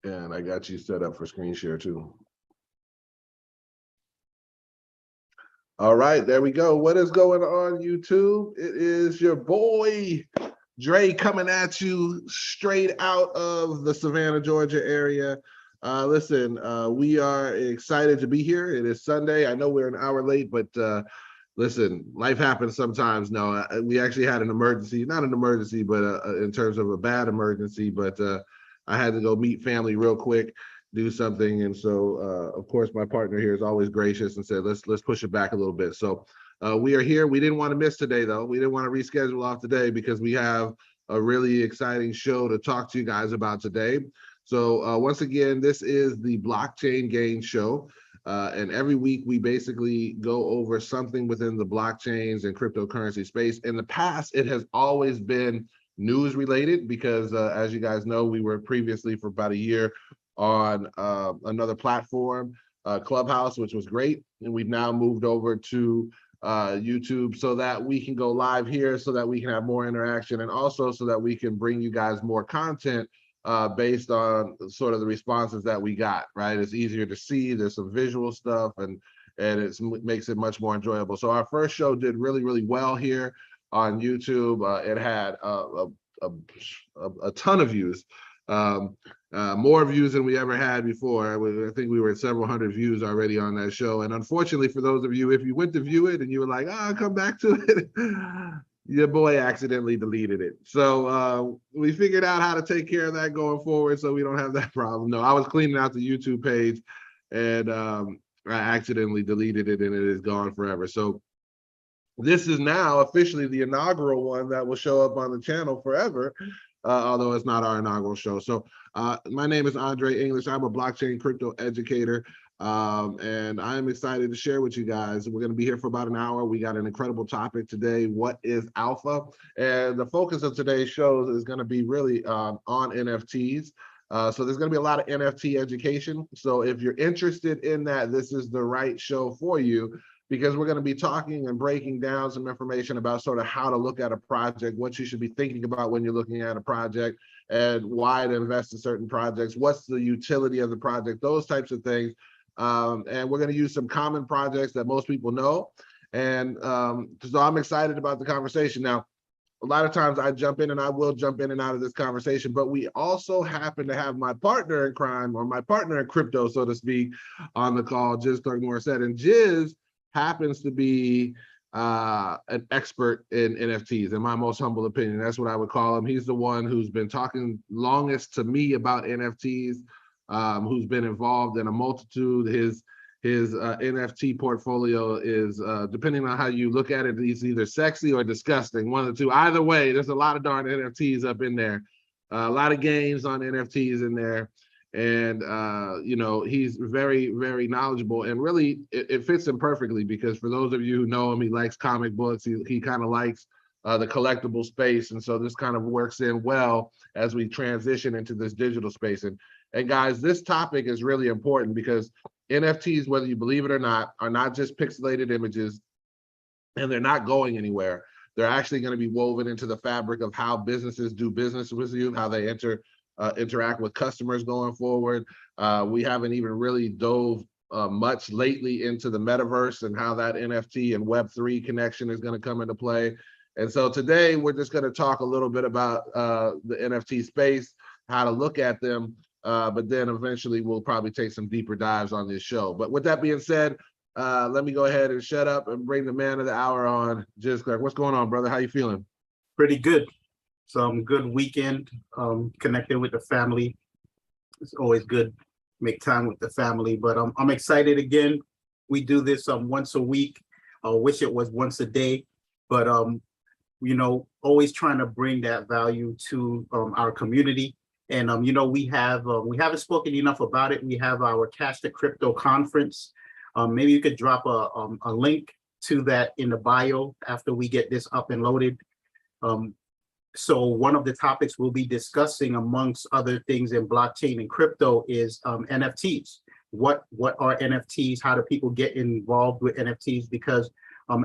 And I got you set up for screen share too. All right, there we go. What is going on, YouTube? It is your boy Dre coming at you straight out of the Savannah, Georgia area. Listen, we are excited to be here. It is Sunday. I know we're an hour late, but listen, life happens sometimes. No, we actually had an emergency, not an emergency, but in terms of a bad emergency, but I had to go meet family real quick, do something. And so, of course, my partner here is always gracious and said, let's push it back a little bit. So we are here. We didn't want to miss today, though. We didn't want to reschedule off today because we have a really exciting show to talk to you guys about today. So once again, this is the Blockchain Gainzz Show. And every week we basically go over something within the blockchains and cryptocurrency space. In the past, it has always been news related because as you guys know, we were previously for about a year on another platform, Clubhouse, which was great. And we've now moved over to YouTube so that we can go live here, so that we can have more interaction, and also so that we can bring you guys more content based on sort of the responses that we got, right? It's easier to see, there's some visual stuff, and it makes it much more enjoyable. So our first show did really, really well here on YouTube. It had a ton of views, more views than we ever had before. I think we were at several hundred views already on that show. And unfortunately for those of you, if you went to view it and you were like, I'll come back to it, your boy accidentally deleted it. So we figured out how to take care of that going forward so we don't have that problem. No, I was cleaning out the YouTube page and I accidentally deleted it and it is gone forever. So this is now officially the inaugural one that will show up on the channel forever, although it's not our inaugural show. So my name is Andre English. I'm a blockchain crypto educator. And I'm excited to share with you guys. We're going to be here for about an hour. We got an incredible topic today. What is alpha? And the focus of today's show is going to be really on NFTs. So there's going to be a lot of NFT education. So if you're interested in that, this is the right show for you, because we're going to be talking and breaking down some information about sort of how to look at a project, what you should be thinking about when you're looking at a project, and why to invest in certain projects, what's the utility of the project, those types of things. And we're going to use some common projects that most people know. And so I'm excited about the conversation. Now, a lot of times I jump in and I will jump in and out of this conversation, but we also happen to have my partner in crime, or my partner in crypto, so to speak, on the call, Gainzz Morissette. And Gainzz happens to be an expert in NFTs, in my most humble opinion. That's what I would call him. He's the one who's been talking longest to me about NFTs, who's been involved in a multitude. His NFT portfolio is, depending on how you look at it, he's either sexy or disgusting, one of the two. Either way, there's a lot of darn NFTs up in there, a lot of games on NFTs in there. And you know, he's very, very knowledgeable, and really it fits him perfectly, because for those of you who know him, he likes comic books. He kind of likes the collectible space, and so this kind of works in well as we transition into this digital space. And guys, this topic is really important because NFTs, whether you believe it or not, are not just pixelated images, and they're not going anywhere. They're actually going to be woven into the fabric of how businesses do business with you, how they interact with customers going forward. We haven't even really dove much lately into the metaverse and how that NFT and Web3 connection is going to come into play. And so today we're just going to talk a little bit about the NFT space, how to look at them, but then eventually we'll probably take some deeper dives on this show. But with that being said, let me go ahead and shut up and bring the man of the hour on, Gainzz Clark. What's going on, brother? How you feeling? Pretty good. Some good weekend, connecting with the family. It's always good, make time with the family, but I'm excited again. We do this once a week. I wish it was once a day, but you know, always trying to bring that value to our community. And you know, we haven't spoken enough about it. We have our Cash to Crypto conference. Maybe you could drop a link to that in the bio after we get this up and loaded. So one of the topics we'll be discussing, amongst other things in blockchain and crypto, is NFTs. What are NFTs? How do people get involved with NFTs? Because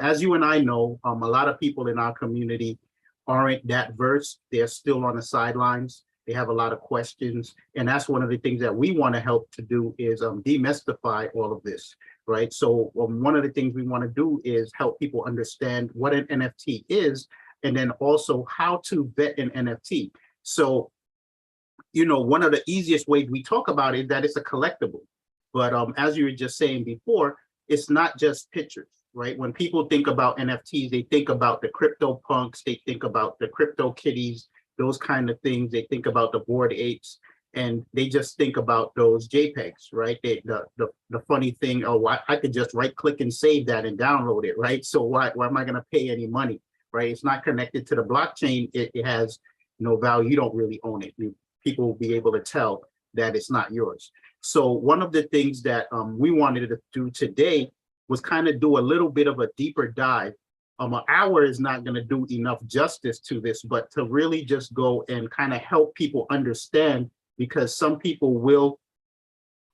as you and I know, a lot of people in our community aren't that versed. They're still on the sidelines. They have a lot of questions. And that's one of the things that we want to help to do is demystify all of this, right? So one of the things we want to do is help people understand what an NFT is, and then also how to vet an NFT. So, you know, one of the easiest ways we talk about it is that it's a collectible. But as you were just saying before, it's not just pictures, right? When people think about NFTs, they think about the crypto punks, they think about the crypto kitties, those kind of things. They think about the Bored Apes, and they just think about those JPEGs, right? The funny thing, oh, I could just right click and save that and download it, right? So why am I going to pay any money, right? It's not connected to the blockchain. It has no value. You don't really own it. People will be able to tell that it's not yours. So one of the things that we wanted to do today was kind of do a little bit of a deeper dive. An hour is not going to do enough justice to this, but to really just go and kind of help people understand, because some people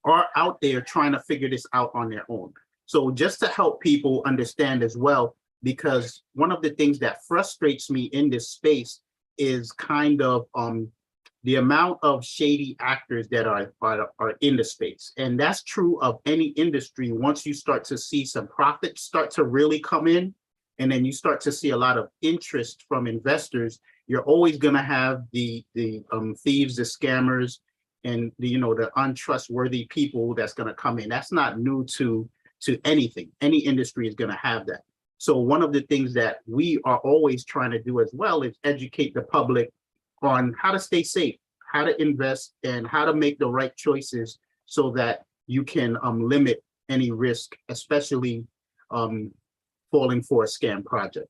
are out there trying to figure this out on their own. So just to help people understand as well, because one of the things that frustrates me in this space is kind of the amount of shady actors that are in the space. And that's true of any industry. Once you start to see some profits start to really come in, and then you start to see a lot of interest from investors, you're always going to have the thieves, the scammers, and the untrustworthy people that's going to come in. That's not new to anything. Any industry is going to have that. So one of the things that we are always trying to do as well is educate the public on how to stay safe, how to invest, and how to make the right choices so that you can limit any risk, especially falling for a scam project.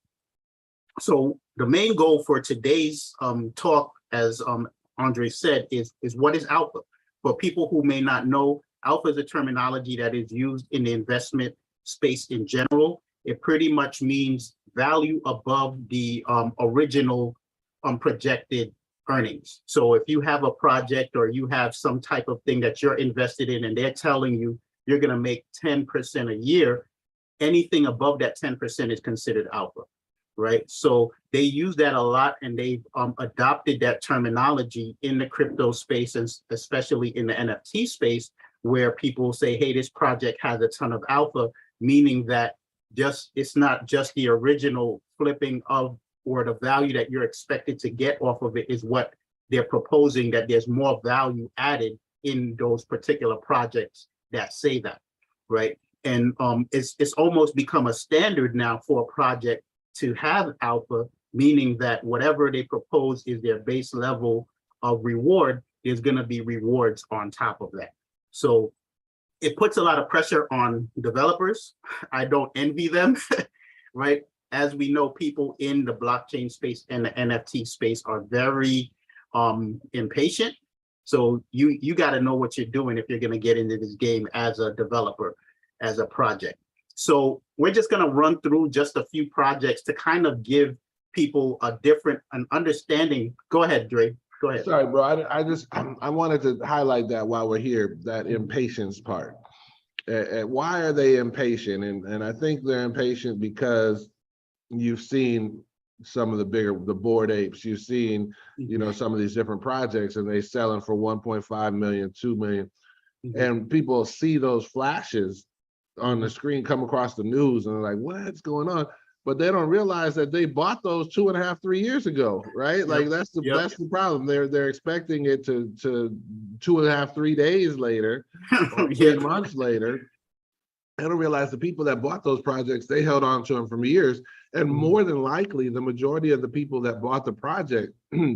So the main goal for today's talk, as Andre said, is what is alpha? For people who may not know, alpha is a terminology that is used in the investment space in general. It pretty much means value above the original projected earnings. So if you have a project or you have some type of thing that you're invested in and they're telling you you're going to make 10% a year, anything above that 10% is considered alpha, right? So they use that a lot, and they've adopted that terminology in the crypto space, and especially in the NFT space, where people say, hey, this project has a ton of alpha, meaning that it's not just the original flipping of, or the value that you're expected to get off of it is what they're proposing, that there's more value added in those particular projects that say that, right? And it's almost become a standard now for a project to have alpha, meaning that whatever they propose is their base level of reward, is going to be rewards on top of that. So it puts a lot of pressure on developers. I don't envy them, right? As we know, people in the blockchain space and the NFT space are very impatient. So you got to know what you're doing if you're going to get into this game as a developer, as a project. So we're just going to run through just a few projects to kind of give people an understanding. Go ahead, Dre. Go ahead. Sorry, bro. I wanted to highlight that while we're here, that impatience part. Why are they impatient? And I think they're impatient because you've seen some of the Bored Apes. You've seen, some of these different projects, and they selling for 1.5 million, 2 million. And people see those flashes on the screen come across the news, and they're like, what's going on? But they don't realize that they bought those 2.5, 3 years ago, right? Yep. Like that's the problem. They're expecting it to 2.5, 3 days later, or 3 months later. I don't realize the people that bought those projects, they held on to them for years. And more than likely, the majority of the people that bought the project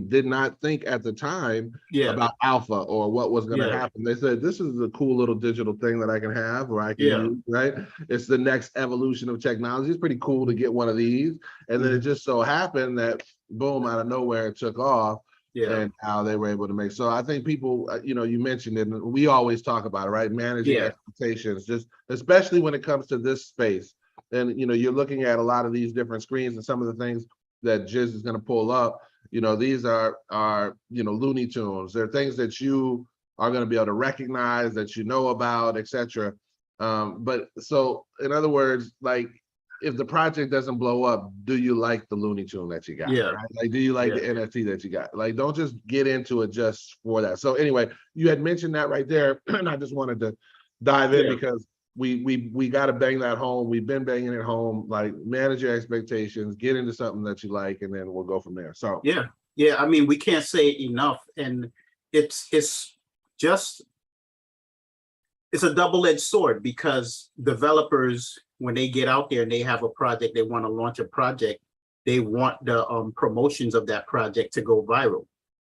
did not think at the time about alpha or what was going to happen. They said, this is a cool little digital thing that I can have or I can use, right? It's the next evolution of technology. It's pretty cool to get one of these. And then it just so happened that, boom, out of nowhere, it took off. And how they were able to make. So I think people, you mentioned it, and we always talk about it, right? Managing expectations, just especially when it comes to this space. And, you're looking at a lot of these different screens, and some of the things that Gainzz is going to pull up, these are Looney Tunes. They're things that you are going to be able to recognize, that about, etc. But so in other words, like, if the project doesn't blow up, do you like the Looney Tune that you got? Yeah. Right? Like, do you like the NFT that you got? Like, don't just get into it just for that. So anyway, you had mentioned that right there, and I just wanted to dive in because we got to bang that home. We've been banging it home. Like, manage your expectations, get into something that you like, and then we'll go from there. So yeah. I mean, we can't say it enough, and it's just it's a double-edged sword, because developers, when they get out there and they have a project, they want to launch a project, they want the promotions of that project to go viral.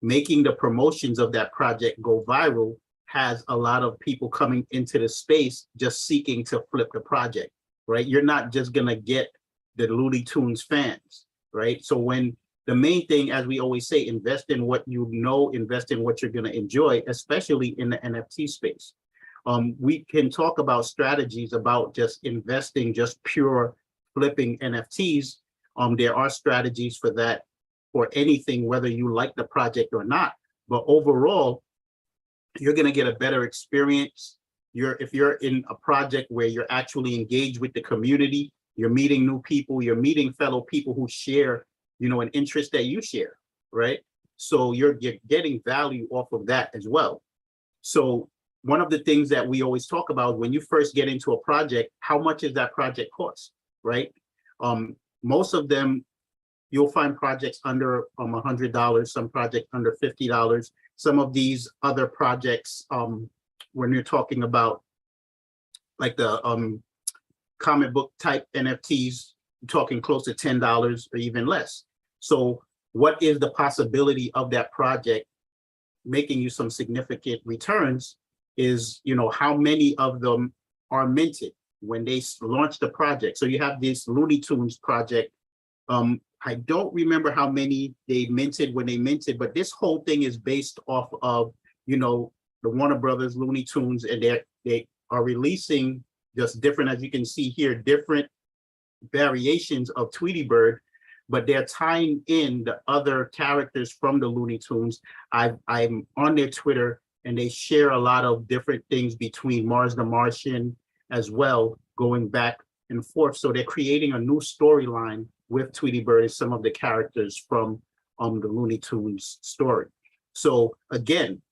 Making the promotions of that project go viral has a lot of people coming into the space just seeking to flip the project, right? You're not just gonna get the Looney Tunes fans, right? So when the main thing, as we always say, invest in what you know, invest in what you're gonna enjoy, especially in the NFT space. We can talk about strategies about just investing, just pure flipping NFTs. There are strategies for that, for anything, whether you like the project or not. But overall, you're going to get a better experience. If you're in a project where you're actually engaged with the community, you're meeting new people, you're meeting fellow people who share, an interest that you share, right? So you're getting value off of that as well. So one of the things that we always talk about, when you first get into a project, how much is that project cost, right? Most of them, you'll find projects under $100, some projects under $50. Some of these other projects, when you're talking about like the comic book type NFTs, you're talking close to $10 or even less. So what is the possibility of that project making you some significant returns is, how many of them are minted when they launch the project. So you have this Looney Tunes project. I don't remember how many they minted when they minted, but this whole thing is based off of, the Warner Brothers Looney Tunes, and they are releasing just different, as you can see here, different variations of Tweety Bird, but they're tying in the other characters from the Looney Tunes. I'm on their Twitter, and they share a lot of different things between Mars the Martian as well, going back and forth. So they're creating a new storyline with Tweety Bird and some of the characters from the Looney Tunes story. So again,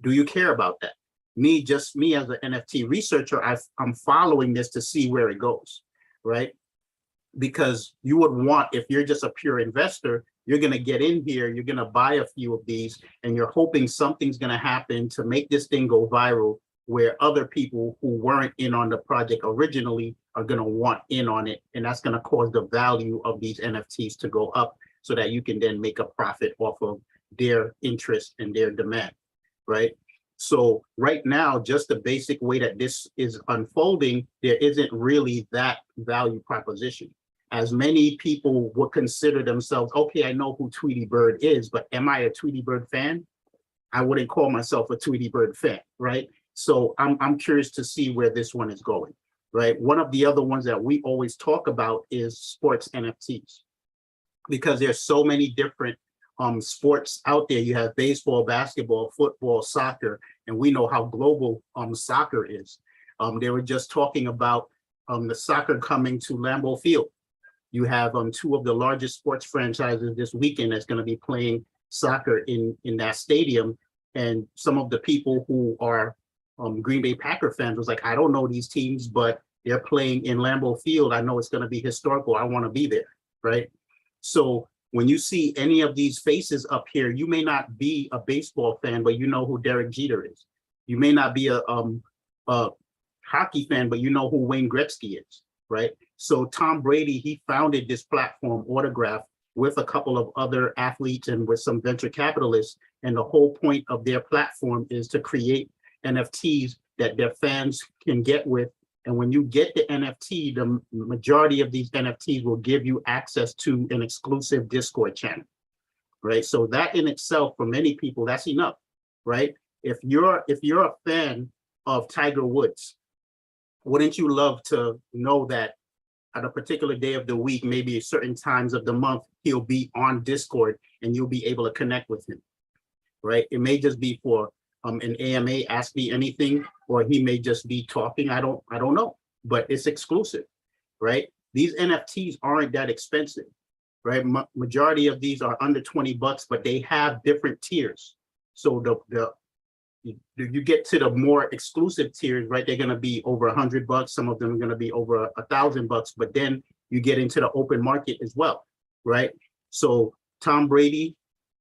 do you care about that? Me as an NFT researcher, I'm following this to see where it goes, right? Because you would want, if you're just a pure investor, you're going to get in here, you're going to buy a few of these, and you're hoping something's going to happen to make this thing go viral, where other people who weren't in on the project originally are going to want in on it. And that's going to cause the value of these NFTs to go up, so that you can then make a profit off of their interest and their demand, right? So right now, just the basic way that this is unfolding, there isn't really that value proposition. As many people would consider themselves, okay, I know who Tweety Bird is, but am I a Tweety Bird fan? I wouldn't call myself a Tweety Bird fan, right? So I'm curious to see where this one is going, right? One of the other ones that we always talk about is sports NFTs, because there's so many different sports out there. You have baseball, basketball, football, soccer, and we know how global soccer is. They were just talking about the soccer coming to Lambeau Field. You have two of the largest sports franchises this weekend that's going to be playing soccer in that stadium. And some of the people who are Green Bay Packer fans was like, I don't know these teams, but they're playing in Lambeau Field. I know it's going to be historical. I want to be there, right? So when you see any of these faces up here, you may not be a baseball fan, but you know who Derek Jeter is. You may not be a hockey fan, but you know who Wayne Gretzky is, right? So Tom Brady, he founded this platform, Autograph, with a couple of other athletes and with some venture capitalists. And the whole point of their platform is to create NFTs that their fans can get with. And when you get the NFT, the majority of these NFTs will give you access to an exclusive Discord channel, right? So that in itself, for many people, that's enough, right? If you're a fan of Tiger Woods, wouldn't you love to know that at a particular day of the week, maybe at certain times of the month, he'll be on Discord and you'll be able to connect with him, right? It may just be for an AMA, ask me anything, or he may just be talking. I don't know, but it's exclusive, right? these NFTs aren't that expensive, right? Majority of these are under $20, but they have different tiers. So you get to the more exclusive tiers, right? They're going to be over $100. Some of them are going to be over $1,000, but then you get into the open market as well, right? So Tom Brady,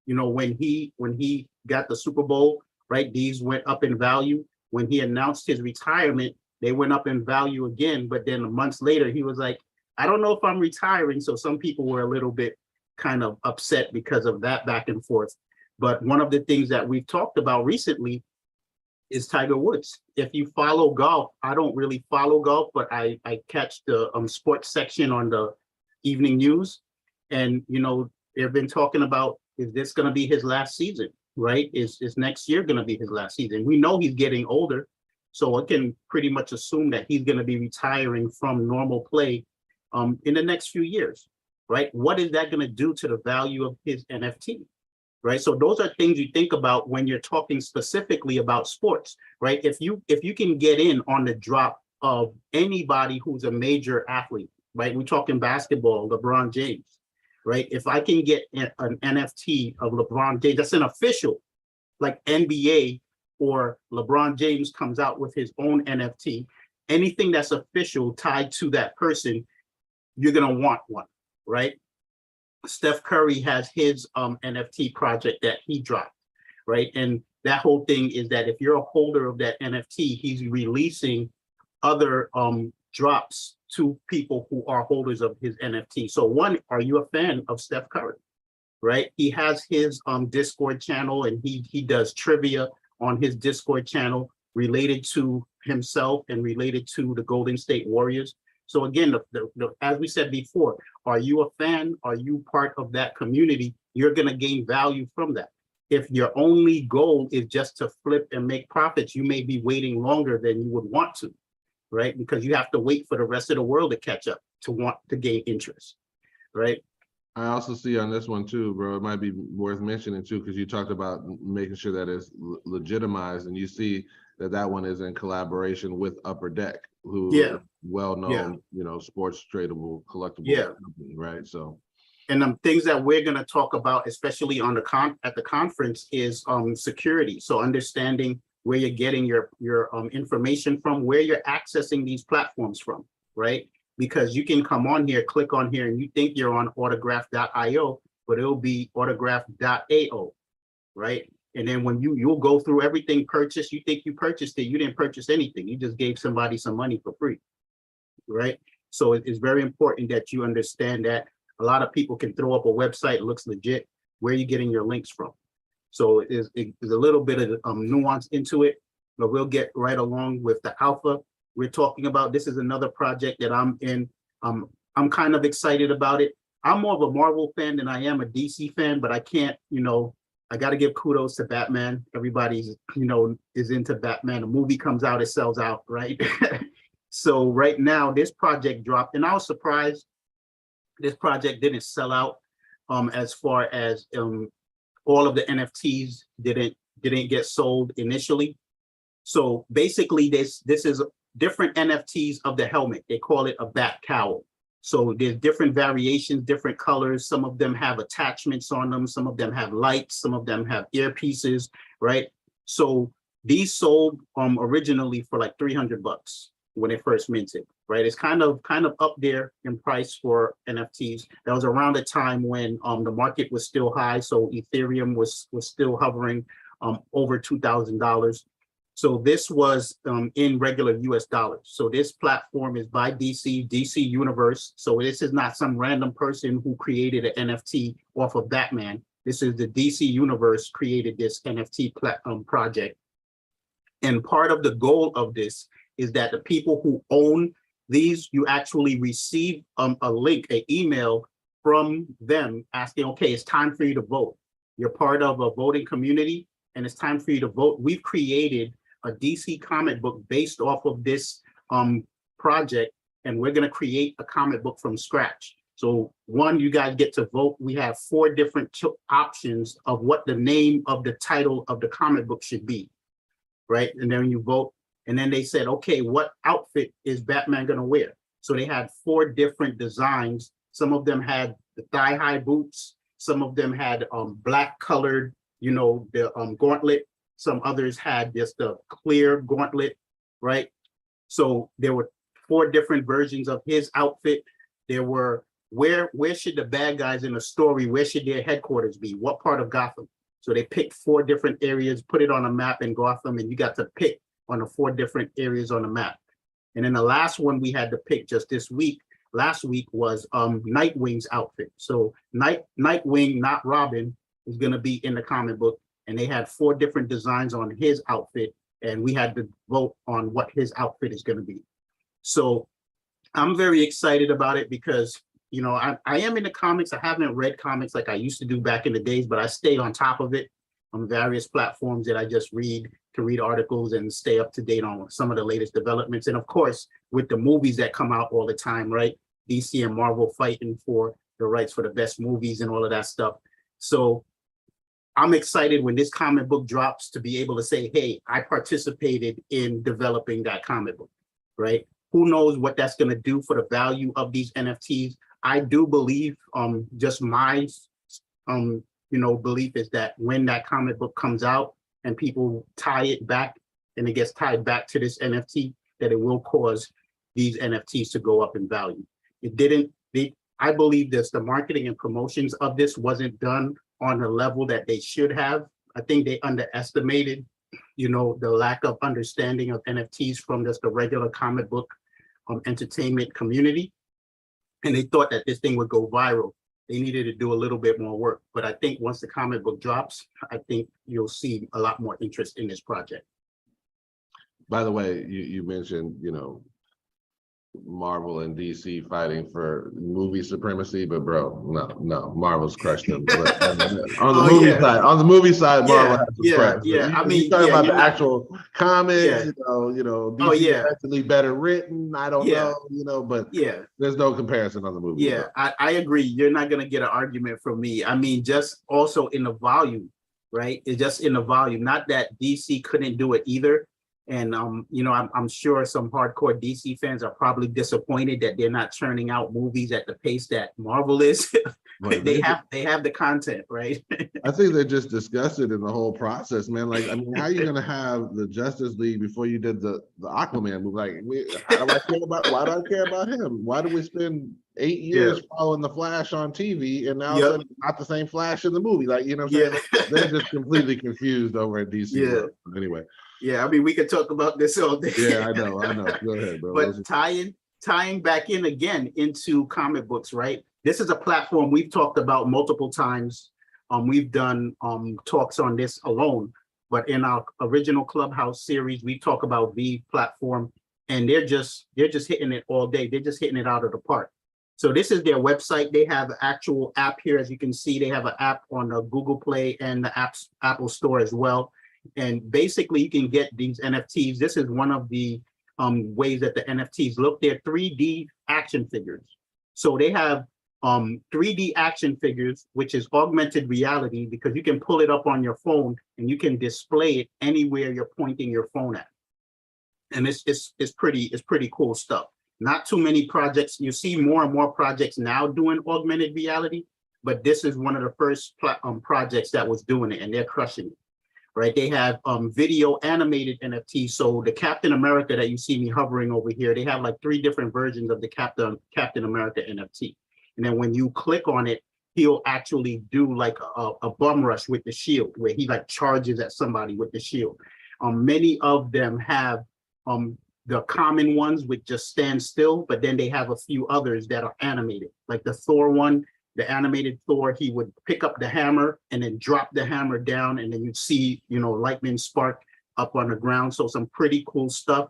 you know, when he got the Super Bowl, right, these went up in value. When he announced his retirement, they went up in value again. But then months later, he was like, I don't know if I'm retiring. So some people were a little bit kind of upset because of that back and forth. But one of the things that we've talked about recently is Tiger Woods. If you follow golf, I don't really follow golf, but I catch the sports section on the evening news. And, you know, they've been talking about, is this going to be his last season, right? Is next year going to be his last season? We know he's getting older, so I can pretty much assume that he's going to be retiring from normal play in the next few years, right? What is that going to do to the value of his NFT? Right. So those are things you think about when you're talking specifically about sports, right? If you can get in on the drop of anybody who's a major athlete, right? We're talking basketball, LeBron James, right? If I can get an NFT of LeBron James, that's an official, like NBA or LeBron James comes out with his own NFT, anything that's official tied to that person, you're going to want one, right? Steph Curry has his NFT project that he dropped, right? And that whole thing is that if you're a holder of that NFT, he's releasing other drops to people who are holders of his NFT. So one, are you a fan of Steph Curry, right? He has his Discord channel, and he does trivia on his Discord channel related to himself and related to the Golden State Warriors. So again, as we said before, are you a fan? Are you part of that community? You're going to gain value from that. If your only goal is just to flip and make profits, you may be waiting longer than you would want to, right? Because you have to wait for the rest of the world to catch up to want to gain interest, right? I also see on this one too, bro, it might be worth mentioning too, because you talked about making sure that it's legitimized, and you see that one is in collaboration with Upper Deck, who well-known, you know, sports tradable collectible company, right? So, and things that we're going to talk about, especially on at the conference, is security. So understanding where you're getting your information from, where you're accessing these platforms from, right? Because you can come on here, click on here, and you think you're on autograph.io, but it'll be autograph.ao, right? And then when you'll go through everything purchased, you think you purchased it, you didn't purchase anything. You just gave somebody some money for free, right? So it's very important that you understand that a lot of people can throw up a website, it looks legit. Where are you getting your links from? So it's a little bit of nuance into it, but we'll get right along with the alpha we're talking about. This is another project that I'm in. I'm kind of excited about it. I'm more of a Marvel fan than I am a DC fan, but I can't, you know, I got to give kudos to Batman. Everybody's, you know, is into Batman. A movie comes out, it sells out, right? So right now, this project dropped, and I was surprised this project didn't sell out as far as all of the NFTs didn't get sold initially. So basically, this is different NFTs of the helmet. They call it a bat cowl. So there's different variations, different colors. Some of them have attachments on them. Some of them have lights. Some of them have earpieces, right? So these sold originally for like $300 when it first minted, right? It's kind of up there in price for NFTs. That was around the time when the market was still high. So Ethereum was still hovering over $2,000. So this was in regular US dollars. So this platform is by DC Universe. So this is not some random person who created an NFT off of Batman. This is the DC Universe created this NFT project. And part of the goal of this is that the people who own these, you actually receive a link, an email from them asking, okay, it's time for you to vote. You're part of a voting community and it's time for you to vote. We've created a DC comic book based off of this project, and we're going to create a comic book from scratch. So one, you guys get to vote. We have 4 different options of what the name of the title of the comic book should be, right? And then you vote, and then they said, okay, what outfit is Batman going to wear? So they had 4 different designs. Some of them had the thigh-high boots. Some of them had black colored, the gauntlet. Some others had just a clear gauntlet, right? So there were 4 different versions of his outfit. There were where should the bad guys in the story, where should their headquarters be? What part of Gotham? So they picked 4 different areas, put it on a map in Gotham, and you got to pick on the 4 different areas on the map. And then the last one we had to pick just last week was Nightwing's outfit. So Nightwing, not Robin, is going to be in the comic book. And they had 4 different designs on his outfit, and we had to vote on what his outfit is going to be. So I'm very excited about it because, I am in the comics. I haven't read comics like I used to do back in the days, but I stay on top of it on various platforms that I just read to read articles and stay up to date on some of the latest developments. And of course, with the movies that come out all the time, right? DC and Marvel fighting for the rights for the best movies and all of that stuff. So I'm excited when this comic book drops to be able to say, hey, I participated in developing that comic book, right? Who knows what that's going to do for the value of these NFTs. I do believe, just my, belief is that when that comic book comes out and people tie it back and it gets tied back to this NFT, that it will cause these NFTs to go up in value. I believe this, the marketing and promotions of this wasn't done on the level that they should have. I think they underestimated, the lack of understanding of NFTs from just the regular comic book entertainment community. And they thought that this thing would go viral. They needed to do a little bit more work. But I think once the comic book drops, I think you'll see a lot more interest in this project. By the way, you mentioned, Marvel and DC fighting for movie supremacy, but bro, no, Marvel's crushed them. But, on the movie side, Marvel has some press. Yeah. You talking about the actual comics, DC actually better written. I don't know, but there's no comparison on the movie. Yeah, I agree. You're not gonna get an argument from me. I mean, just also in the volume, right? It's just in the volume. Not that DC couldn't do it either. And I'm sure some hardcore DC fans are probably disappointed that they're not churning out movies at the pace that Marvel is. They have the content, right? I think they're just disgusted in the whole process, man. Like, I mean, how are you gonna have the Justice League before you did the Aquaman movie? Like, why do I care about him? Why do we spend 8 years following the Flash on TV and now it's not the same Flash in the movie? Like, you know what I'm saying? They're just completely confused over at DC. World. Anyway. Yeah, I mean, we could talk about this all day. Yeah, I know. Go ahead, bro. But tying back in again into comic books, right? This is a platform we've talked about multiple times. We've done talks on this alone, but in our original Clubhouse series, we talk about the platform, and they're just hitting it all day. They're just hitting it out of the park. So this is their website. They have an actual app here, as you can see. They have an app on the Google Play and the Apple Store as well. And basically, you can get these NFTs. This is one of the ways that the NFTs look. They're 3D action figures. So they have 3D action figures, which is augmented reality, because you can pull it up on your phone and you can display it anywhere you're pointing your phone at. And it's pretty cool stuff. Not too many projects. You see more and more projects now doing augmented reality, but this is one of the first projects that was doing it, and they're crushing it. Right, they have video animated NFTs. So the Captain America that you see me hovering over here, they have like 3 different versions of the Captain America NFT. And then when you click on it, he'll actually do like a bum rush with the shield, where he like charges at somebody with the shield. Many of them have the common ones which just stand still, but then they have a few others that are animated, like the Thor one. The animated Thor, he would pick up the hammer and then drop the hammer down, and then you'd see, lightning spark up on the ground. So some pretty cool stuff.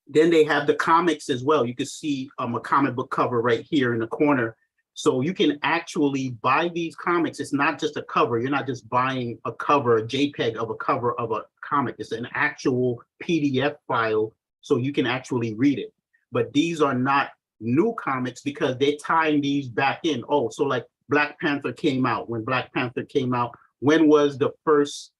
Then they have the comics as well. You can see a comic book cover right here in the corner. So you can actually buy these comics. It's not just a cover. You're not just buying a cover, a JPEG of a cover of a comic. It's an actual PDF file, so you can actually read it. But these are not new comics because they're tying these back in. Oh, so like Black Panther came out. When Black Panther came out, when was the first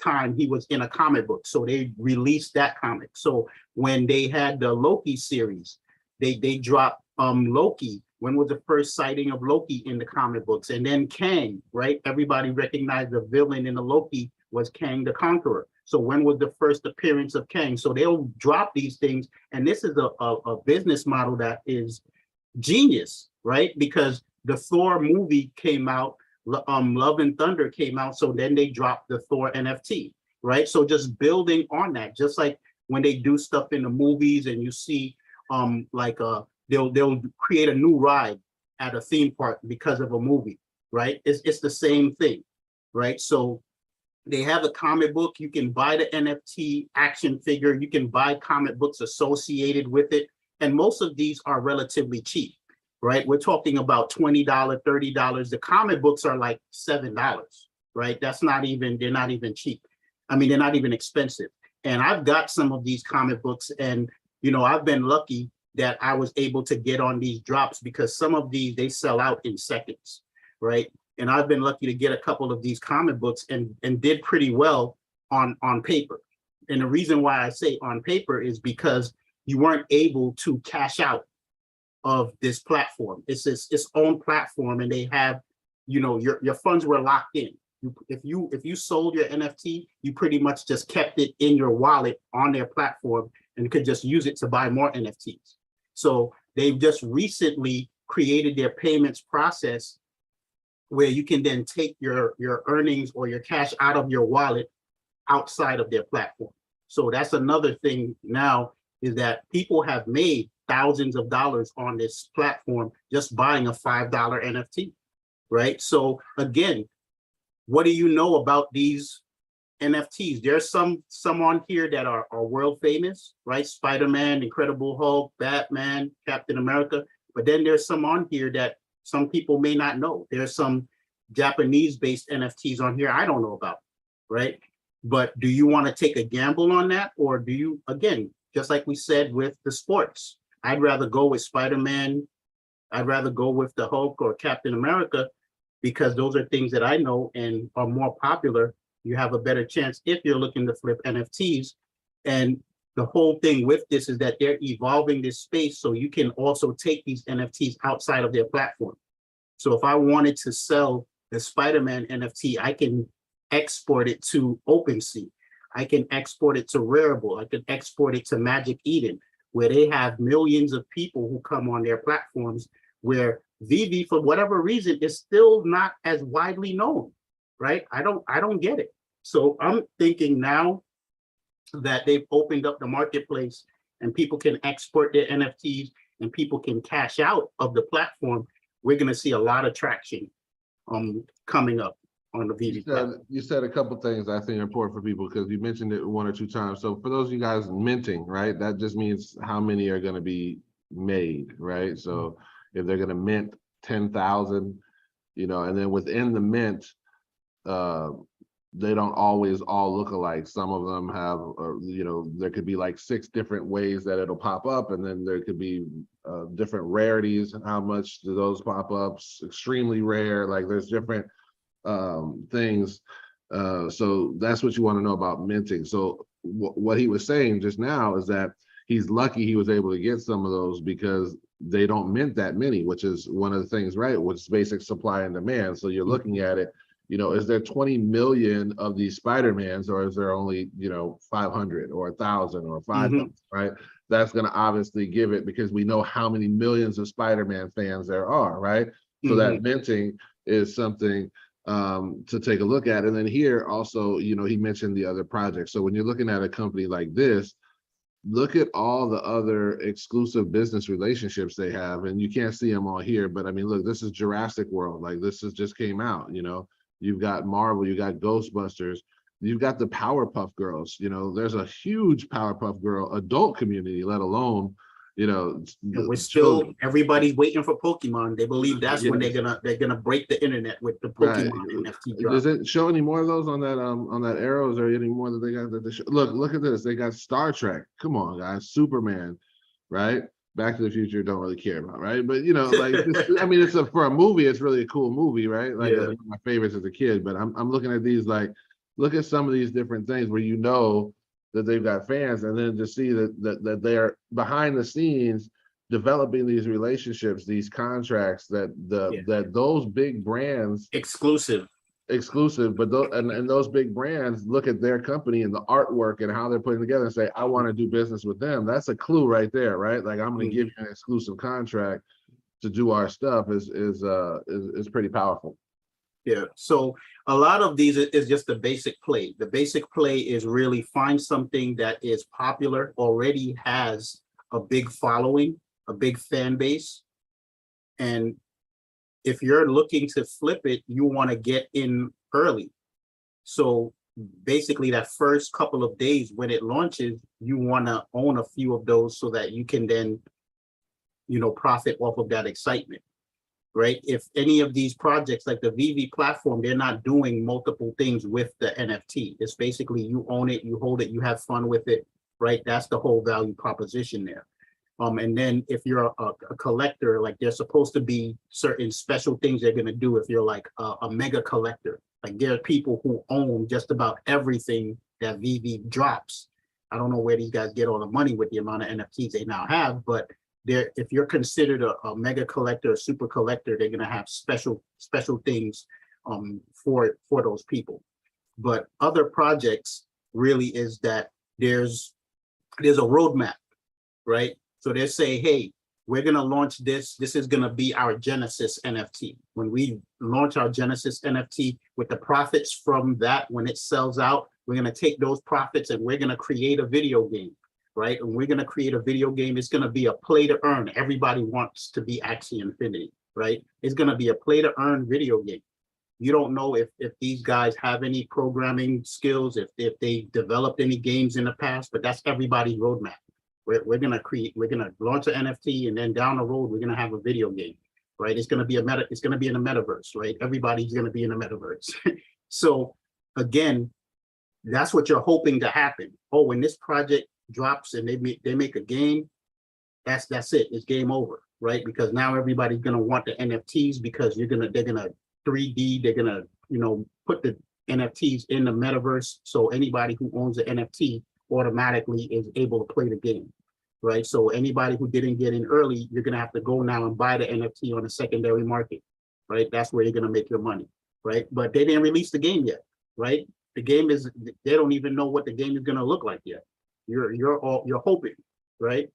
time he was in a comic book. So they released that comic. So when they had the Loki series, they dropped Loki. When was the first sighting of Loki in the comic books? And then Kang, right? Everybody recognized the villain in the Loki was Kang the Conqueror. So when was the first appearance of Kang? So they'll drop these things. And this is a business model that is genius, right? Because the Thor movie came out, Love and Thunder came out, so then they dropped the Thor NFT, right? So just building on that, just like when they do stuff in the movies and you see they'll create a new ride at a theme park because of a movie, right? It's the same thing, right? So they have a comic book, you can buy the NFT action figure, you can buy comic books associated with it, and most of these are relatively cheap, right? We're talking about $20, $30. The comic books are like $7, right? They're not even cheap. I mean, they're not even expensive. And I've got some of these comic books, and I've been lucky that I was able to get on these drops because some of these, they sell out in seconds, right? And I've been lucky to get a couple of these comic books and did pretty well on paper. And the reason why I say on paper is because you weren't able to cash out of this platform. It's its own platform, and they have, your funds were locked in. If you sold your NFT, you pretty much just kept it in your wallet on their platform and could just use it to buy more NFTs. So they've just recently created their payments process where you can then take your earnings or your cash out of your wallet outside of their platform. So that's another thing now, is that people have made thousands of dollars on this platform just buying a $5 NFT, right? So again, what do you know about these NFTs? There's some on here that are world famous, right? Spider-Man, Incredible Hulk, Batman, Captain America. But then there's some on here that some people may not know. There's some Japanese-based NFTs on here I don't know about, right? But do you want to take a gamble on that? Or do you, again, just like we said with the sports, I'd rather go with Spider-Man, I'd rather go with the Hulk or Captain America, because those are things that I know and are more popular. You have a better chance if you're looking to flip NFTs. And the whole thing with this is that they're evolving this space so you can also take these NFTs outside of their platform. So if I wanted to sell the Spider-Man NFT, I can export it to OpenSea. I can export it to Rarible. I can export it to Magic Eden, where they have millions of people who come on their platforms, where VV, for whatever reason, is still not as widely known, right? I don't get it. So I'm thinking now that they've opened up the marketplace and people can export their NFTs and people can cash out of the platform, we're going to see a lot of traction coming up on the VV platform. You said a couple things I think are important for people, because you mentioned it one or two times. So for those of you guys minting, right, that just means how many are going to be made, right? So if they're going to mint 10,000, and then within the mint, they don't always all look alike. Some of them have, there could be like 6 different ways that it'll pop up, and then there could be different rarities. How much do those pop up? Extremely rare. Like there's different things. So that's what you want to know about minting. So what he was saying just now is that he's lucky he was able to get some of those because they don't mint that many, which is one of the things, right? Which is basic supply and demand. So you're looking at it, is there 20 million of these Spider-Mans, or is there only, 500 or 1,000 or 5,000, right? That's going to obviously give it, because we know how many millions of Spider-Man fans there are, right? So that minting is something to take a look at. And then here also, he mentioned the other projects. So when you're looking at a company like this, look at all the other exclusive business relationships they have, and you can't see them all here, but I mean, look, this is Jurassic World. Like this just came out, you've got Marvel, you got Ghostbusters, you've got the Powerpuff Girls. There's a huge Powerpuff Girl adult community, let alone, we're still, everybody's waiting for Pokemon. They believe that's when they're gonna break the internet with the Pokemon NFT drop. Does it show any more of those on that arrow? Is there any more that they got that they show? Look at this. They got Star Trek. Come on, guys. Superman, right? Back to the Future, don't really care about, right? But like I mean, for a movie, it's really a cool movie, right? Like one of my favorites as a kid. But I'm looking at these like look at some of these different things where you know that they've got fans, and then to see that they're behind the scenes developing these relationships, these contracts, that those big brands exclusive, but those and those big brands look at their company and the artwork and how they're putting together and say, I want to do business with them. That's a clue right there, right? Like, I'm going to give you an exclusive contract to do our stuff is pretty powerful. Yeah. So a lot of these is just the basic play. The basic play is really find something that is popular, already has a big following, a big fan base. And if you're looking to flip it, you want to get in early. So basically that first couple of days when it launches, you want to own a few of those so that you can then, you know, profit off of that excitement. Right? If any of these projects like the VV platform, they're not doing multiple things with the NFT. It's basically you own it, you hold it, you have fun with it, right? That's the whole value proposition there. And then if you're a collector, like there's supposed to be certain special things they're going to do if you're like a mega collector. Like there are people who own just about everything that VV drops. I don't know where these guys get all the money with the amount of NFTs they now have, but if you're considered a mega collector, a super collector, they're going to have special things for those people. But other projects really is that there's a roadmap, right? So they say, hey, we're going to launch this. This is going to be our Genesis NFT. When we launch our Genesis NFT, with the profits from that, when it sells out, we're going to take those profits and we're going to create a video game. Right? And we're going to create a video game. It's going to be a play to earn. Everybody wants to be Axie Infinity, right? It's going to be a play to earn video game. You don't know if these guys have any programming skills, if they developed any games in the past, but that's everybody's roadmap. We're going to launch an NFT, and then down the road, we're going to have a video game, right? It's going to be in the metaverse, right? Everybody's going to be in the metaverse. So again, that's what you're hoping to happen. Oh, when this project drops and they make a game, that's it. It's game over, right? Because now everybody's gonna want the NFTs because they're gonna 3D. They're gonna put the NFTs in the metaverse. So anybody who owns the NFT automatically is able to play the game, right? So anybody who didn't get in early, you're gonna have to go now and buy the NFT on a secondary market, right? That's where you're gonna make your money, right? But they didn't release the game yet, right? The game they don't even know what the game is gonna look like yet. You're hoping, right?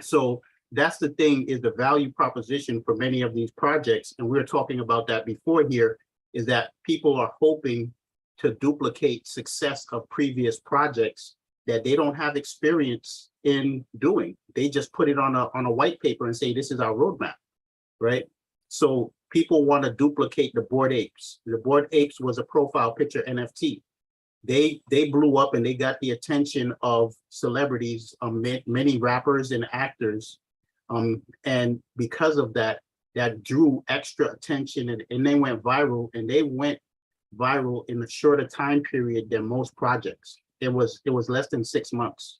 So that's the thing, is the value proposition for many of these projects, and we were talking about that before here, is that people are hoping to duplicate success of previous projects that they don't have experience in doing. They just put it on a white paper and say, this is our roadmap, right? So people want to duplicate the Bored Apes. The Bored Apes was a profile picture NFT. They blew up and they got the attention of celebrities, many rappers and actors, and because of that drew extra attention, and they went viral, and they went viral in a shorter time period than most projects. It was less than 6 months.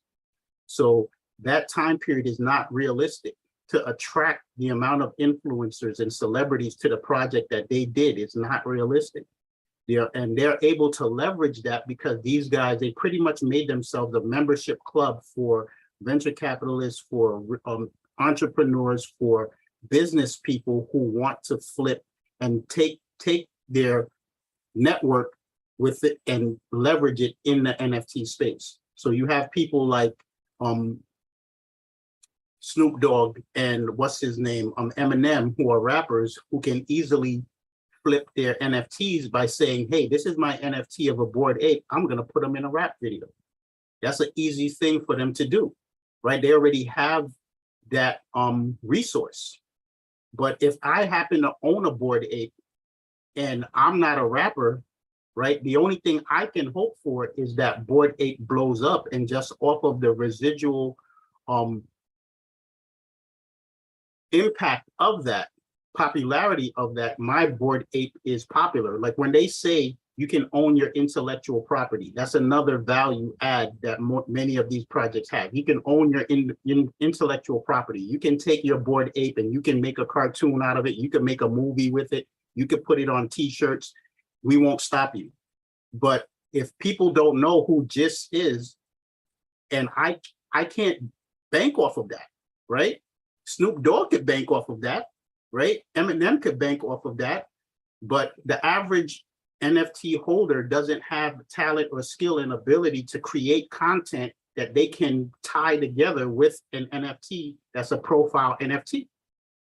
So that time period is not realistic to attract the amount of influencers and celebrities to the project that they did. It's not realistic. And they're able to leverage that because these guys, they pretty much made themselves a membership club for venture capitalists, for entrepreneurs, for business people who want to flip and take their network with it and leverage it in the NFT space. So you have people like Snoop Dogg and what's his name, Eminem, who are rappers who can easily flip their NFTs by saying, hey, this is my NFT of a Bored Ape. I'm going to put them in a rap video. That's an easy thing for them to do, right? They already have that resource. But if I happen to own a Bored Ape and I'm not a rapper, right? The only thing I can hope for is that Bored Ape blows up, and just off of the residual impact of that, popularity of that, my Bored Ape is popular. Like when they say you can own your intellectual property, that's another value add that many of these projects have. You can own your intellectual property. You can take your Bored Ape and you can make a cartoon out of it. You can make a movie with it. You could put it on t-shirts. We won't stop you. But if people don't know who Gist is, and I can't bank off of that, right? Snoop Dogg could bank off of that, right? Eminem could bank off of that, but the average NFT holder doesn't have talent or skill and ability to create content that they can tie together with an NFT that's a profile NFT.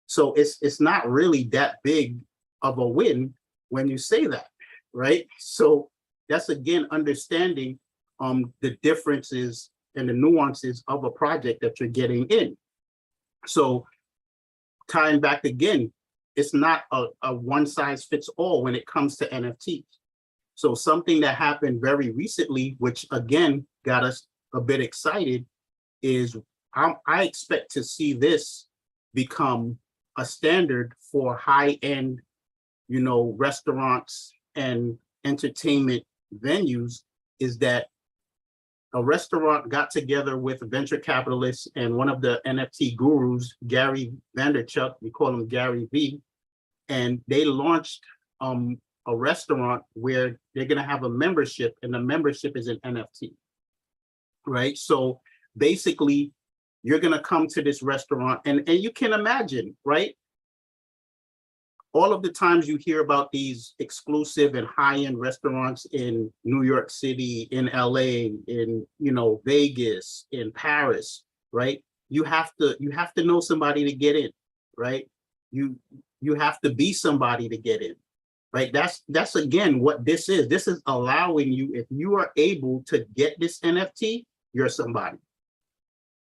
So it's not really that big of a win when you say that, right? So that's again understanding the differences and the nuances of a project that you're getting in. So tying back again, it's not a one size fits all when it comes to NFTs. So something that happened very recently, which again got us a bit excited, is I expect to see this become a standard for high-end, restaurants and entertainment venues, is that a restaurant got together with venture capitalists and one of the NFT gurus, Gary Vaynerchuk, we call him Gary V, and they launched a restaurant where they're going to have a membership, and the membership is an NFT, right? So basically, you're going to come to this restaurant, and you can imagine, right? All of the times you hear about these exclusive and high-end restaurants in New York City, in LA, in Vegas, in Paris, right? You have to know somebody to get in, right? You have to be somebody to get in, right? That's again what this is. This is allowing you, if you are able to get this NFT, you're somebody.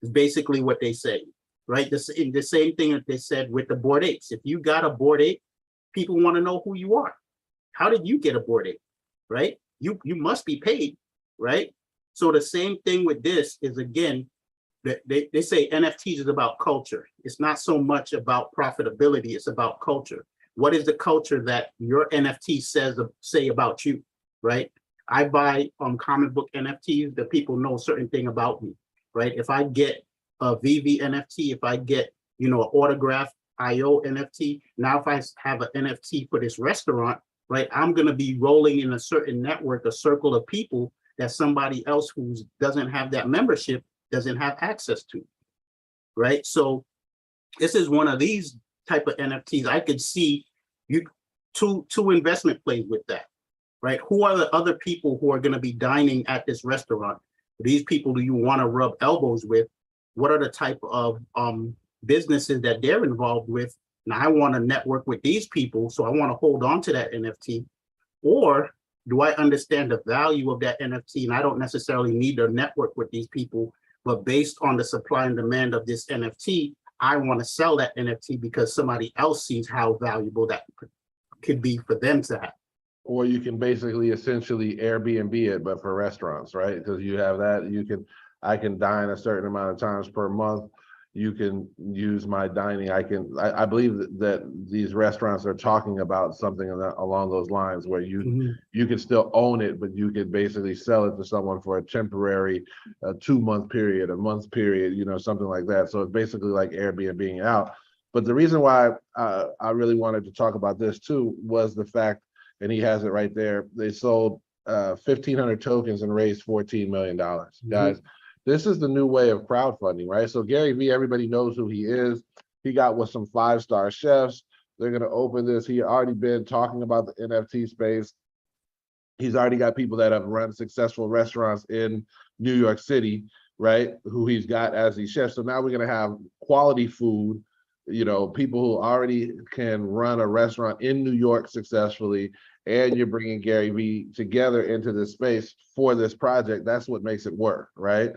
It's basically what they say, right? The same thing that they said with the Bored Apes. If you got a Bored Ape, people want to know who you are. How did you get a Bored Ape, right? You must be paid, right? So the same thing with this is, again, that they say NFTs is about culture. It's not so much about profitability, it's about culture. What is the culture that your NFT say about you, right? I buy comic book NFTs that people know a certain thing about me, right? If I get a VV NFT, if I get, an autograph IO NFT, now if I have an NFT for this restaurant, right, I'm going to be rolling in a certain network, a circle of people that somebody else who doesn't have that membership doesn't have access to, right? So this is one of these type of NFTs. I could see two investment plays with that, right? Who are the other people who are going to be dining at this restaurant? These people do you want to rub elbows with? What are the type of businesses that they're involved with? Now I want to network with these people, so I want to hold on to that NFT. Or do I understand the value of that NFT and I don't necessarily need to network with these people, but based on the supply and demand of this NFT, I want to sell that NFT because somebody else sees how valuable that could be for them to have. Or you can basically essentially Airbnb it, but for restaurants, right? Because you have that, I can dine a certain amount of times per month. You can use my dining. I believe that these restaurants are talking about something along those lines where you can still own it, but you could basically sell it to someone for a temporary 2-month period, a month period, something like that. So it's basically like Airbnb out. But the reason why I really wanted to talk about this too was the fact, and he has it right there, they sold 1,500 tokens and raised $14 million. Guys, this is the new way of crowdfunding, right? So Gary Vee, everybody knows who he is. He got with some 5-star chefs. They're going to open this. He already been talking about the NFT space. He's already got people that have run successful restaurants in New York City, right? Who he's got as these chefs. So now we're going to have quality food, people who already can run a restaurant in New York successfully, and you're bringing Gary Vee together into this space for this project. That's what makes it work, right?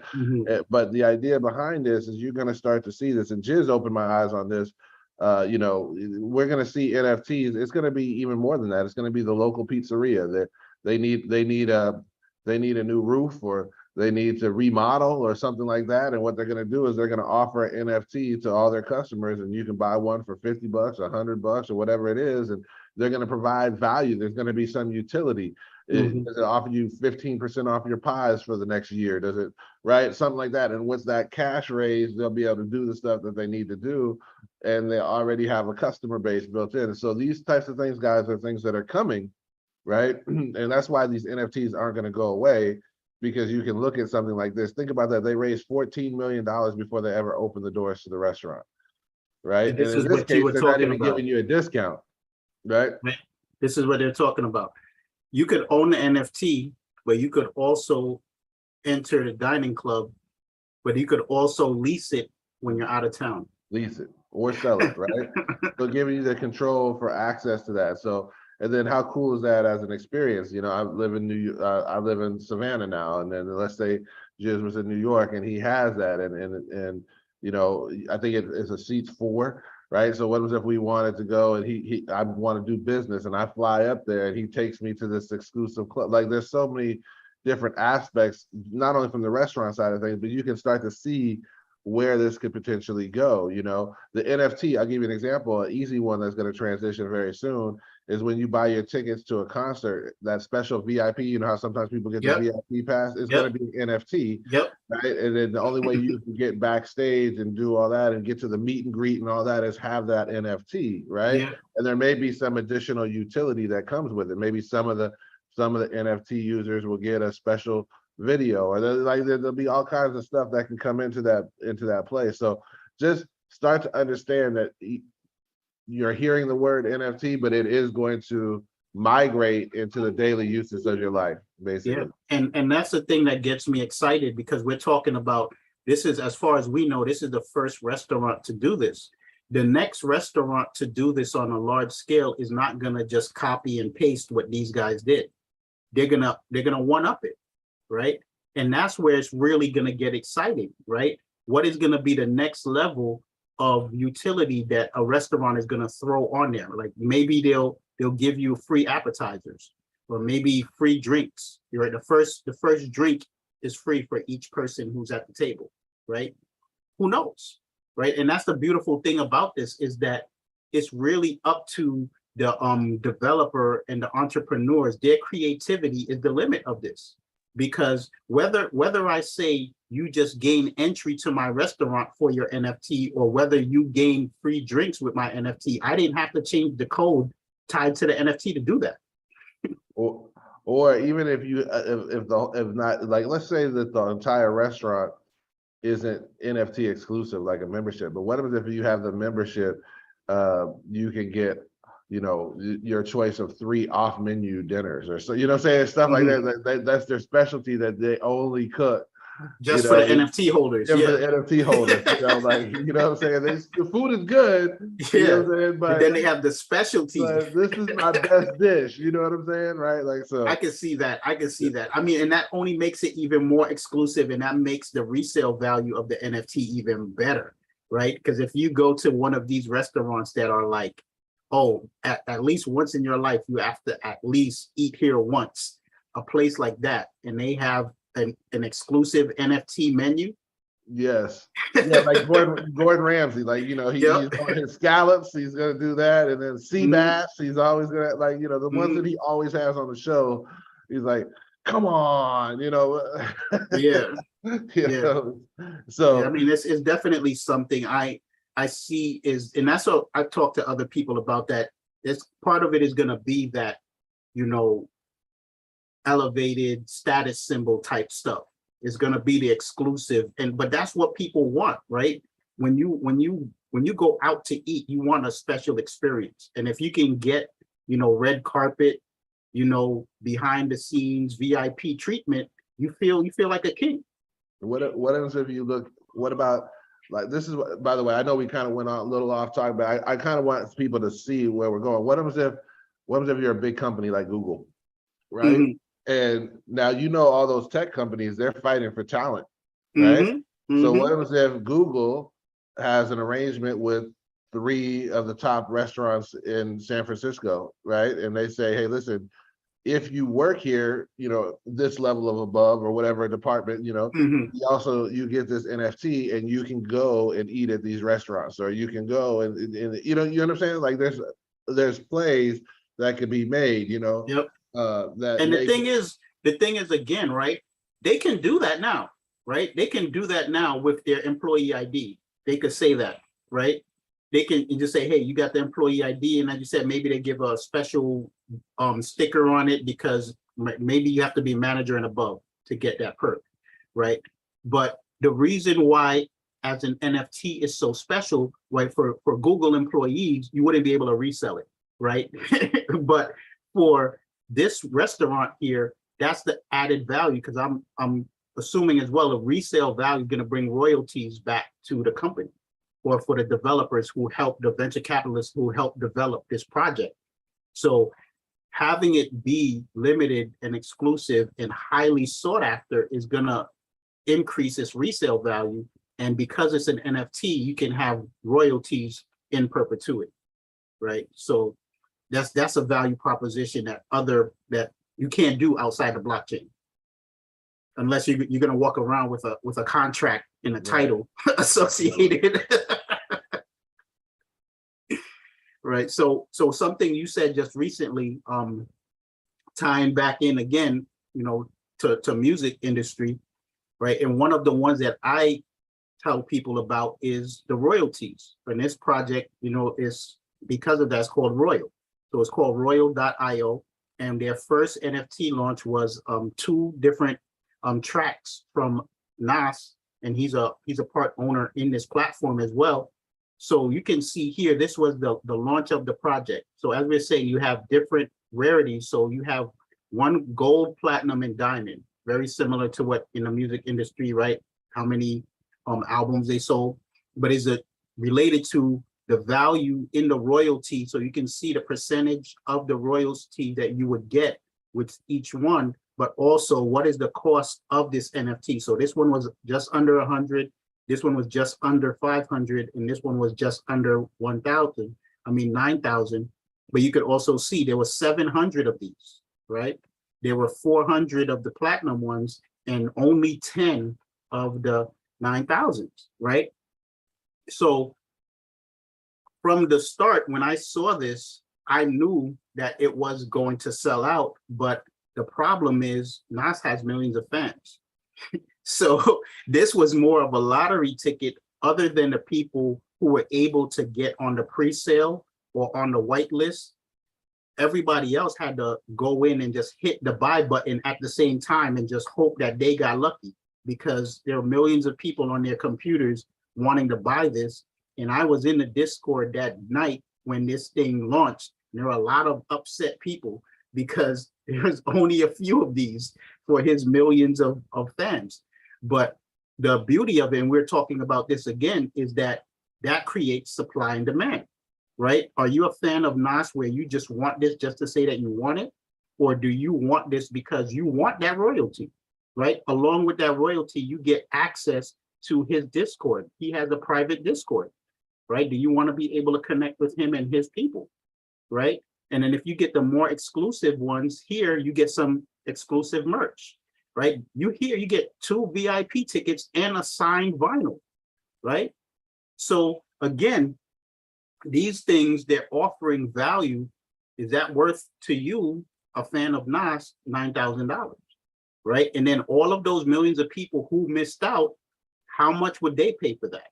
But the idea behind this is you're going to start to see this, and Gainzz opened my eyes on this. We're going to see NFTs. It's going to be even more than that. It's going to be the local pizzeria. They need a new roof, or they need to remodel or something like that. And what they're going to do is they're going to offer an NFT to all their customers, and you can buy one for $50, $100, or whatever it is. And they're going to provide value. There's going to be some utility. Does it offer you 15% off your pies for the next year? Does it, right? Something like that. And with that cash raise, they'll be able to do the stuff that they need to do. And they already have a customer base built in. So these types of things, guys, are things that are coming. right? And that's why these NFTs aren't going to go away, because you can look at something like this. Think about that. They raised $14 million before they ever opened the doors to the restaurant, right? And And this in is this what you case, were they're not talking even about. giving you a discount, right? Right? This is what they're talking about. You could own the NFT, but you could also enter the dining club, but you could also lease it when you're out of town. Lease it or sell it, right? So giving you the control for access to that. So, and then how cool is that as an experience? You know, I live in I live in Savannah now, and then let's say Jiz was in New York, and he has that, and you know, I think it's a seats four, right? So what was if we wanted to go and I want to do business, and I fly up there, and he takes me to this exclusive club. Like, there's so many different aspects, not only from the restaurant side of things, but you can start to see where this could potentially go. You know, the NFT, I'll give you an example, an easy one that's going to transition very soon is when you buy your tickets to a concert, that special VIP, you know how sometimes people get the Yep. VIP pass, it's Yep. going to be an NFT, Yep. right? And then the only way you can get backstage and do all that and get to the meet and greet and all that is have that NFT, right? Yeah. And there may be some additional utility that comes with it. Maybe some of the NFT users will get a special video, or there'll be all kinds of stuff that can come into that place. So just start to understand that you're hearing the word NFT, but it is going to migrate into the daily uses of your life, basically. Yeah. And that's the thing that gets me excited, because we're talking about, this is, as far as we know, this is the first restaurant to do this. The next restaurant to do this on a large scale is not going to just copy and paste what these guys did. They're gonna one up it, right? And that's where it's really gonna get exciting, right? What is gonna be the next level of utility that a restaurant is gonna throw on there? Like, maybe they'll give you free appetizers, or maybe free drinks. You're right. The first drink is free for each person who's at the table, right? Who knows, right? And that's the beautiful thing about this, is that it's really up to the developer and the entrepreneurs. Their creativity is the limit of this, because whether I say you just gain entry to my restaurant for your NFT, or whether you gain free drinks with my NFT, I didn't have to change the code tied to the NFT to do that. Or even if you if not, like, let's say that the entire restaurant isn't NFT exclusive, like a membership, but what if you have the membership, you can get, you know, your choice of 3 off menu dinners, or so, you know what I'm saying, stuff like that. That's their specialty, that they only cook just for the NFT holders. For the NFT holders, you know, like, you know what I'm saying, the food is good, you know what I'm saying, but then they have the specialty. This is my best dish, you know what I'm saying, right? Like, so I can see that. I mean, and that only makes it even more exclusive, and that makes the resale value of the NFT even better, right? Because if you go to one of these restaurants that are like, oh, at least once in your life, you have to at least eat here once, a place like that, and they have an exclusive NFT menu. Yes. Yeah, like Gordon Ramsay, like, you know, he's on his scallops, he's gonna do that, and then sea bass, he's always gonna, like, you know, the ones that he always has on the show, he's like, come on, you know. Yeah. You know? So yeah, I mean, it's definitely something I see is, and that's what I've talked to other people about, that this part of it is gonna be that, you know, elevated status symbol type stuff is going to be the exclusive. But that's what people want, right? When you go out to eat, you want a special experience, and if you can get, you know, red carpet, you know, behind the scenes VIP treatment, you feel like a king. What else if you look? What about, like, this is what, by the way, I know we kind of went on a little off topic, but I kind of want people to see where we're going. What if you're a big company like Google, right? And now, you know, all those tech companies, they're fighting for talent, right? So what if Google has an arrangement with 3 of the top restaurants in San Francisco, right? And they say, hey, listen, if you work here, you know, this level of above or whatever department, you know, you get this NFT, and you can go and eat at these restaurants, or you can go and you know, you understand? Like, there's plays that could be made, you know. Yep. That, and the thing is, again, right, they can do that now, right? They can do that now with their employee ID. They could say that, right? they can just say, hey, you got the employee ID, and as you said, maybe they give a special sticker on it because maybe you have to be manager and above to get that perk, right? But the reason why as an NFT is so special, right, for Google employees, you wouldn't be able to resell it, right? But for this restaurant here, that's the added value, because I'm assuming as well a resale value is going to bring royalties back to the company, or for the developers who help, the venture capitalists who help develop this project. So having it be limited and exclusive and highly sought after is going to increase its resale value. And because it's an NFT, you can have royalties in perpetuity, right? So that's a value proposition that you can't do outside the blockchain, unless you're going to walk around with a contract and a title associated. Right. So something you said just recently, tying back in again, to music industry, right? And one of the ones that I tell people about is the royalties. And this project, is because of that, it's called Royal. So it's called royal.io. And their first NFT launch was 2 different tracks from Nas, and he's a part owner in this platform as well. So you can see here, this was the launch of the project. So as we're saying, you have different rarities. So you have 1 gold, platinum, and diamond, very similar to what in the music industry, right? How many albums they sold, but is it related to the value in the royalty? So you can see the percentage of the royalty that you would get with each one, but also what is the cost of this NFT. So this one was just under 100. This one was just under 500, and this one was just under 9,000. But you could also see there were 700 of these, right? There were 400 of the platinum ones and only 10 of the 9,000s, right? So from the start, when I saw this, I knew that it was going to sell out, but the problem is Nas has millions of fans. So this was more of a lottery ticket, other than the people who were able to get on the pre-sale or on the white list. Everybody else had to go in and just hit the buy button at the same time and just hope that they got lucky, because there are millions of people on their computers wanting to buy this. And I was in the Discord that night when this thing launched. There were a lot of upset people because there's only a few of these for his millions of fans. But the beauty of it, and we're talking about this again, is that creates supply and demand, right? Are you a fan of Nas where you just want this just to say that you want it? Or do you want this because you want that royalty, right? Along with that royalty, you get access to his Discord. He has a private Discord, right? Do you want to be able to connect with him and his people, right? And then if you get the more exclusive ones here, you get some exclusive merch, right? You get 2 VIP tickets and a signed vinyl, right? So again, these things, they're offering value. Is that worth to you, a fan of Nas, $9,000, right? And then all of those millions of people who missed out, how much would they pay for that,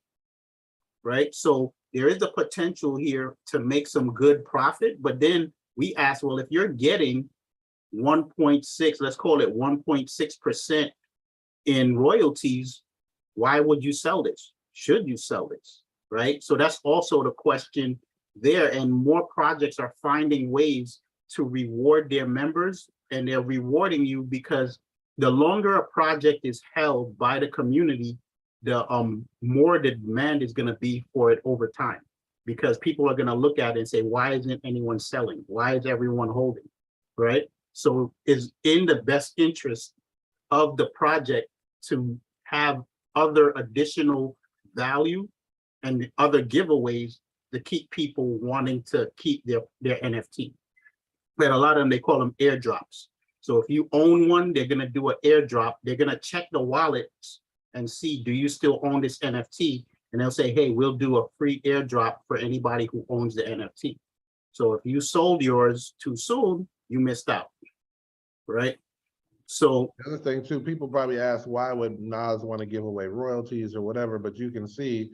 right? So there is the potential here to make some good profit. But then we ask, well, if you're getting 1.6, let's call it 1.6% in royalties, why would you sell this? Should you sell this, right? So that's also the question there. And more projects are finding ways to reward their members, and they're rewarding you because the longer a project is held by the community, the more the demand is going to be for it over time, because people are going to look at it and say, why isn't anyone selling? Why is everyone holding, right? So it's in the best interest of the project to have other additional value and other giveaways to keep people wanting to keep their NFT. But a lot of them, they call them airdrops. So if you own one, they're going to do an airdrop. They're going to check the wallets and see, do you still own this NFT? And they'll say, hey, we'll do a free airdrop for anybody who owns the NFT. So if you sold yours too soon, you missed out, right? So the other thing too, people probably ask, why would Nas want to give away royalties or whatever? But you can see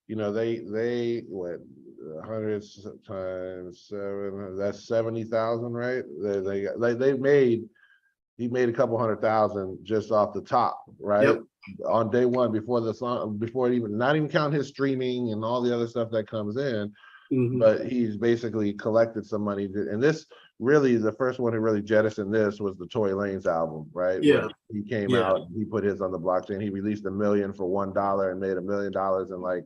you know, they what 100 times 7, that's 70,000, right? They made, he made a couple 100,000 just off the top, right? Yep. On day one, before the song, before even, not even count his streaming and all the other stuff that comes in, but he's basically collected some money. And this really, the first one who really jettisoned this was the Tory Lanez album, right? Yeah. Where he came Yeah. out, he put his on the blockchain. He released $1 million for $1 and made $1 million in like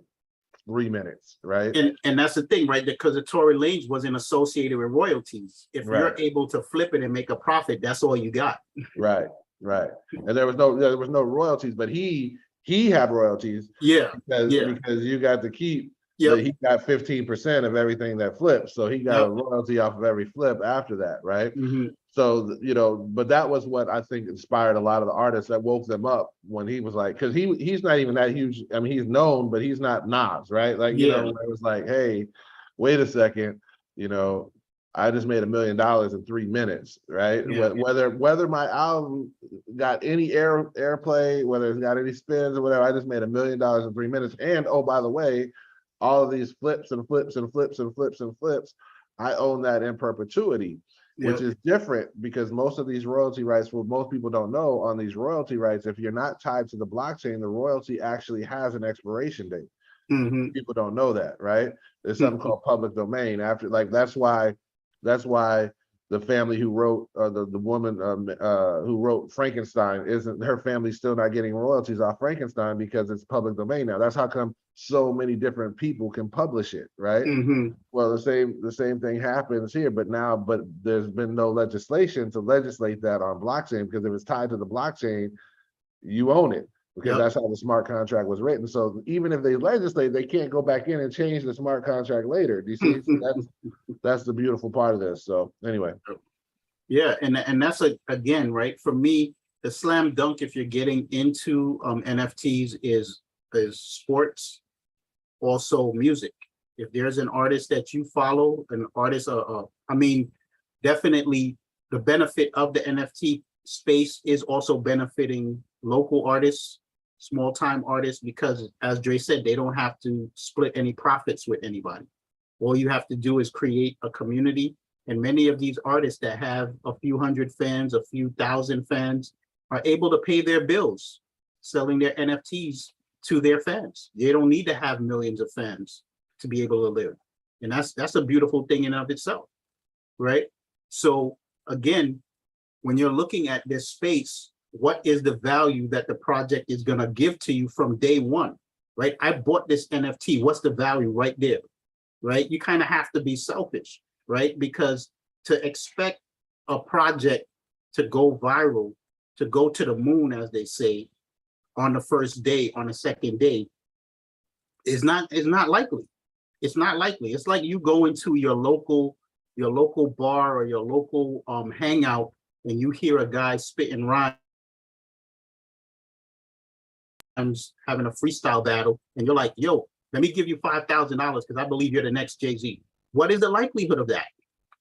3 minutes, right? And that's the thing, right? Because the Tory Lanez wasn't associated with royalties. If you're able to flip it and make a profit, that's all you got. Right. And there was no royalties, but he had royalties. Yeah. Because you got to keep. Yep. He got 15% of everything that flips, so he got Yep. a royalty off of every flip after that, right? Mhm. So you know, but that was what I think inspired a lot of the artists, that woke them up when he was like, because he's not even that huge. I mean, he's known, but he's not Nas, right? Like, you know, it was like, hey, wait a second, you know, I just made $1 million in 3 minutes, right? Yeah. Whether my album got any airplay, whether it's got any spins or whatever, I just made $1 million in 3 minutes. And oh, by the way, all of these flips and flips and flips and flips and flips, I own that in perpetuity, which is different, because most of these royalty rights, what most people don't know, on these royalty rights, if you're not tied to the blockchain, the royalty actually has an expiration date. People don't know that, right? There's something called public domain. After, like, that's why the family who wrote, the woman who wrote Frankenstein, isn't, her family still not getting royalties off Frankenstein, because it's public domain now. That's how come so many different people can publish it, right? Well, the same thing happens here, but there's been no legislation to legislate that on blockchain, because if it's tied to the blockchain, you own it, because that's how the smart contract was written. So even if they legislate, they can't go back in and change the smart contract later. Do you see? That's the beautiful part of this. So anyway. Yeah, and that's again, right? For me, the slam dunk, if you're getting into NFTs, is sports, also music. If there's an artist that you follow, an artist, I mean, definitely the benefit of the NFT space is also benefiting local artists, small time artists, because as Dre said, they don't have to split any profits with anybody. All you have to do is create a community. And many of these artists that have a few hundred fans, a few thousand fans, are able to pay their bills selling their NFTs to their fans. They don't need to have millions of fans to be able to live. And that's a beautiful thing in and of itself, right? So again, when you're looking at this space, what is the value that the project is going to give to you from day one, right? I bought this NFT. What's the value right there, right? You kind of have to be selfish, right? Because to expect a project to go viral, to go to the moon, as they say, on the first day, on the second day, is not likely. It's not likely. It's like you go into your local bar or your local hangout, and you hear a guy spitting rhymes, having a freestyle battle, and you're like, yo, let me give you $5,000 because I believe you're the next Jay-Z. What is the likelihood of that,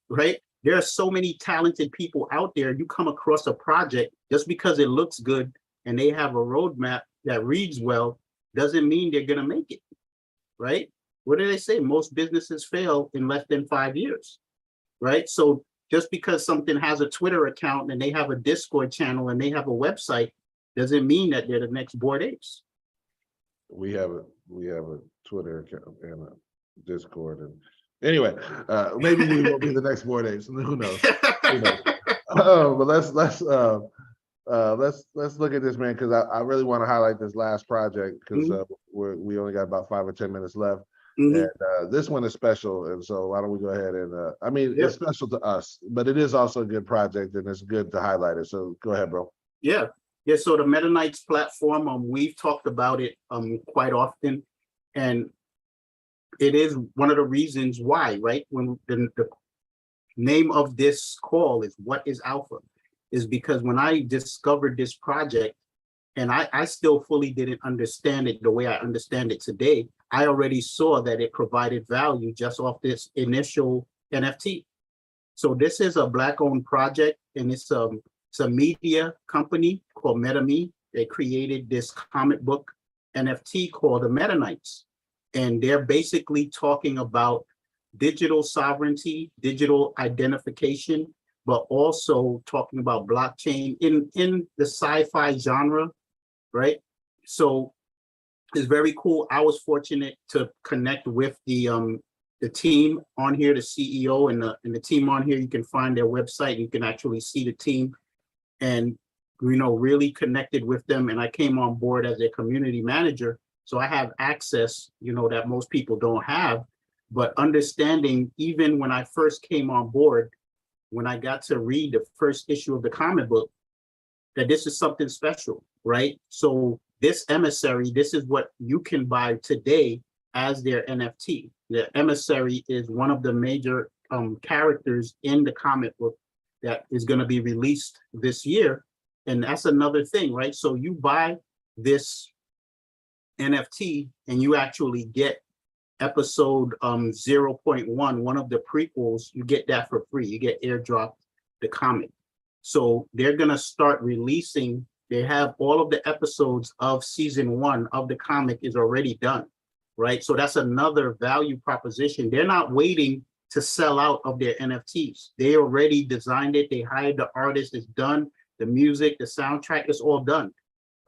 right? There are so many talented people out there. You come across a project, just because it looks good and they have a roadmap that reads well, doesn't mean they're going to make it, right? What do they say? Most businesses fail in less than 5 years, right? So just because something has a Twitter account and they have a Discord channel and they have a website, doesn't mean that they're the next Bored Apes. We have a Twitter account and a Discord, and anyway, maybe we will be the next Bored Apes. Who knows? But let's look at this, man, because I really want to highlight this last project, because we only got about 5 or 10 minutes left. And this one is special, and so why don't we go ahead and I mean, it's special to us, but it is also a good project, and it's good to highlight it. So go ahead, bro. Yeah. So the Meta Knights platform, we've talked about it quite often, and it is one of the reasons why, right? When the name of this call is "What is Alpha?" is because when I discovered this project, and I still fully didn't understand it the way I understand it today, I already saw that it provided value just off this initial NFT. So this is a Black-owned project, and it's a media company called MetaMe. They created this comic book NFT called the Meta Knights. And they're basically talking about digital sovereignty, digital identification, but also talking about blockchain in the sci-fi genre, right? So it's very cool. I was fortunate to connect with the team on here, the CEO and the team on here. You can find their website. You can actually see the team, and really connected with them. And I came on board as a community manager, so I have access, that most people don't have. But understanding, even when I first came on board, when I got to read the first issue of the comic book, that this is something special, right? So this emissary, this is what you can buy today as their NFT. The emissary is one of the major characters in the comic book that is going to be released this year. And that's another thing, right? So you buy this NFT and you actually get episode 0.1, one of the prequels. You get that for free. You get airdropped the comic. So they're going to start releasing. They have all of the episodes of season 1 of the comic is already done, right? So that's another value proposition. They're not waiting to sell out of their NFTs. They already designed it. They hired the artist. It's done. The music, the soundtrack is all done,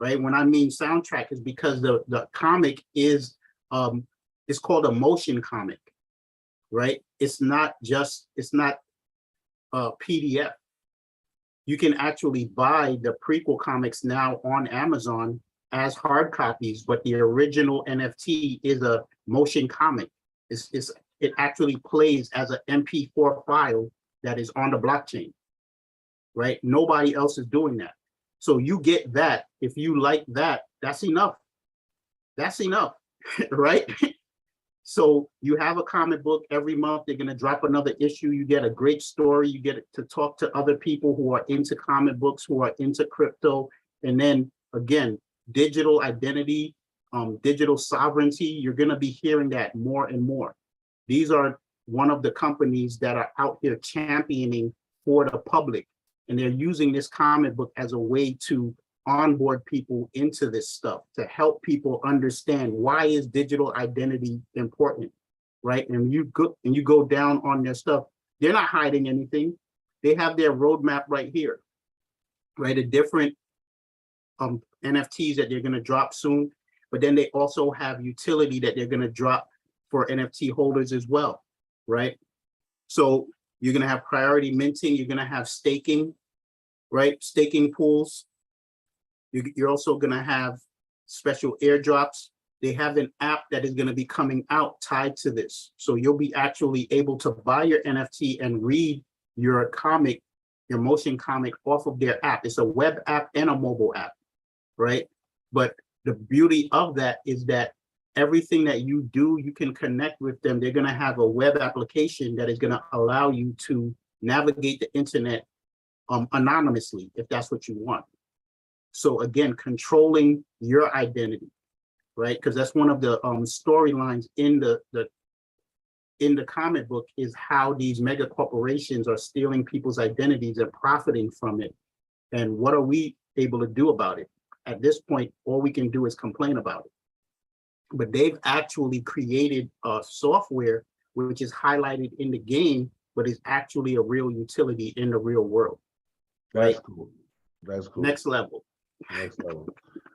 right? When I mean soundtrack is because the comic is, it's called a motion comic, right? It's not a PDF. You can actually buy the prequel comics now on Amazon as hard copies, but the original NFT is a motion comic. It actually plays as an MP4 file that is on the blockchain, right? Nobody else is doing that. So you get that. If you like that, that's enough. That's enough, right? So you have a comic book every month. They're going to drop another issue. You get a great story. You get to talk to other people who are into comic books, who are into crypto. And then again, digital identity, digital sovereignty. You're going to be hearing that more and more. These are one of the companies that are out here championing for the public. And they're using this comic book as a way to onboard people into this stuff, to help people understand why is digital identity important, right? And you go down on their stuff. They're not hiding anything. They have their roadmap right here, right? The different NFTs that they're going to drop soon, but then they also have utility that they're going to drop for NFT holders as well, right? So you're going to have priority minting. You're going to have staking, right? Staking pools. You're also going to have special airdrops. They have an app that is going to be coming out tied to this. So you'll be actually able to buy your NFT and read your comic, your motion comic off of their app. It's a web app and a mobile app, right? But the beauty of that is that everything that you do, you can connect with them. They're going to have a web application that is going to allow you to navigate the internet anonymously, if that's what you want. So again, controlling your identity, right? Because that's one of the storylines in the comic book, is how these mega corporations are stealing people's identities and profiting from it. And what are we able to do about it? At this point, all we can do is complain about it. But they've actually created a software which is highlighted in the game, but is actually a real utility in the real world. Right? That's cool. That's cool. Next level. Next level.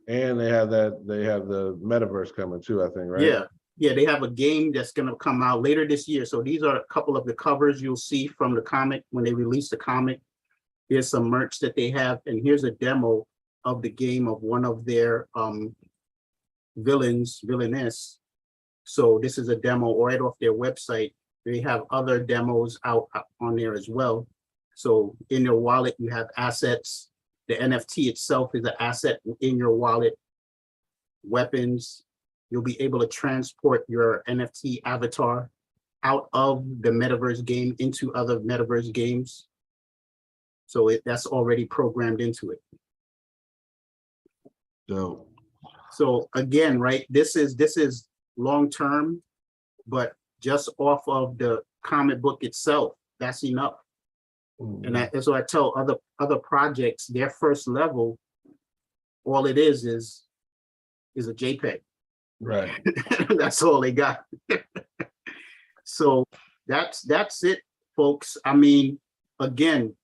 And they have the metaverse coming too, I think, right? Yeah, they have a game that's going to come out later this year. So these are a couple of the covers you'll see from the comic when they release the comic. Here's some merch that they have, and here's a demo of the game of one of their villainess. So this is a demo right off their website. They have other demos out on there as well. So in your wallet, you have assets. The NFT itself is an asset in your wallet. Weapons. You'll be able to transport your NFT avatar out of the metaverse game into other metaverse games. So that's already programmed into it. So again, right, this is long term, but just off of the comic book itself, that's enough. Mm-hmm. And that's what I tell other projects, their first level, all it is a JPEG. Right. That's all they got. So that's it, folks. I mean, again,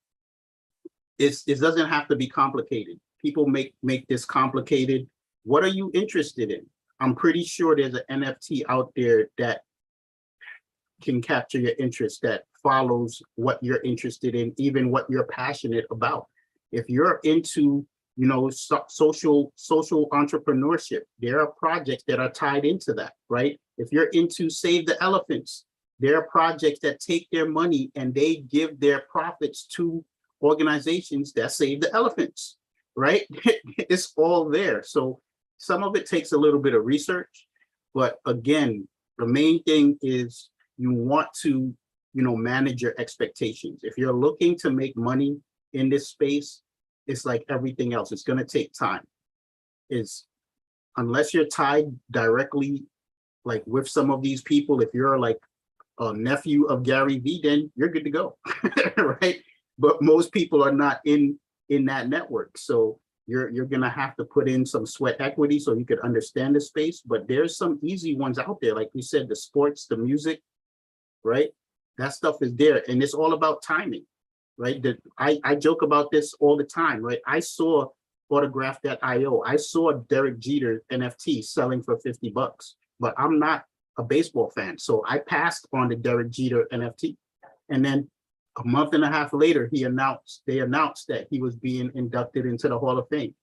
it doesn't have to be complicated. People make this complicated. What are you interested in? I'm pretty sure there's an NFT out there that can capture your interest, that follows what you're interested in, even what you're passionate about. If you're into, you know, social entrepreneurship, there are projects that are tied into that, right? If you're into Save the Elephants, there are projects that take their money and they give their profits to organizations that save the elephants, right? It's all there. So some of it takes a little bit of research, but again, the main thing is you want to, you know, manage your expectations. If you're looking to make money in this space, it's like everything else. It's going to take time. It's unless you're tied directly, like with some of these people, if you're like a nephew of Gary Vee, then you're good to go, right? But most people are not in that network. So you're going to have to put in some sweat equity so you could understand the space. But there's some easy ones out there. Like we said, the sports, the music, right? That stuff is there. And it's all about timing, right? That I joke about this all the time, right? I saw Autograph.io. I saw Derek Jeter NFT selling for $50, but I'm not a baseball fan. So I passed on the Derek Jeter NFT. And then a month and a half later, they announced that he was being inducted into the Hall of Fame.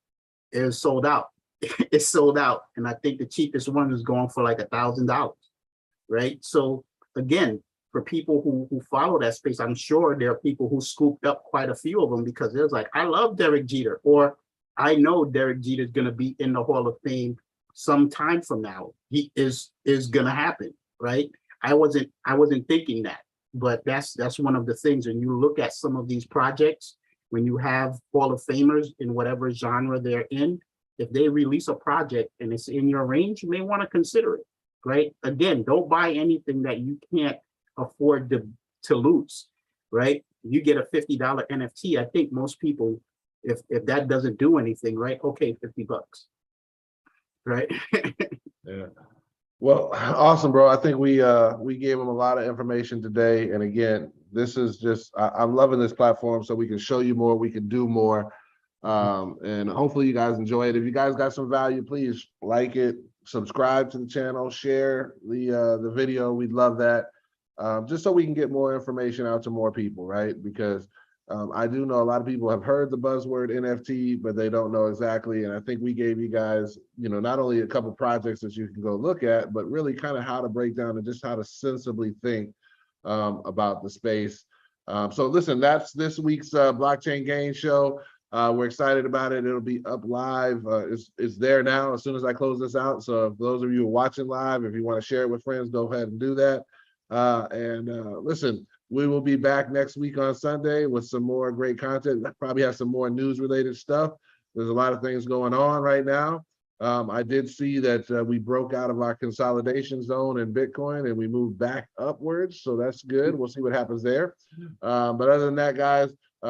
It was sold out. It's sold out. And I think the cheapest one is going for like $1,000, right? So again, for people who follow that space, I'm sure there are people who scooped up quite a few of them because there's like, I love Derek Jeter, or I know Derek Jeter is going to be in the Hall of Fame some time from now. He is going to happen, right? I wasn't thinking that, but that's one of the things. When you look at some of these projects, when you have Hall of Famers in whatever genre they're in, if they release a project and it's in your range, you may want to consider it, right? Again, don't buy anything that you can't afford to lose, right? You get a $50 NFT. I think most people, if that doesn't do anything, right? Okay, $50, right? Yeah. Well, awesome, bro. I think we gave them a lot of information today. And again, this is just I'm loving this platform so we can show you more, we can do more. And hopefully you guys enjoy it. If you guys got some value, please like it, subscribe to the channel, share the video. We'd love that. Just so we can get more information out to more people, right? Because I do know a lot of people have heard the buzzword NFT, but they don't know exactly. And I think we gave you guys, you know, not only a couple projects that you can go look at, but really kind of how to break down and just how to sensibly think about the space. So listen, that's this week's Blockchain Gainzz show. We're excited about it. It'll be up live. It's there now as soon as I close this out. So if those of you who are watching live, if you want to share it with friends, go ahead and do that. Listen, we will be back next week on Sunday with some more great content. Probably have some more news related stuff. There's a lot of things going on right now. I did see that we broke out of our consolidation zone in Bitcoin and we moved back upwards. So that's good. We'll see what happens there. But other than that, guys,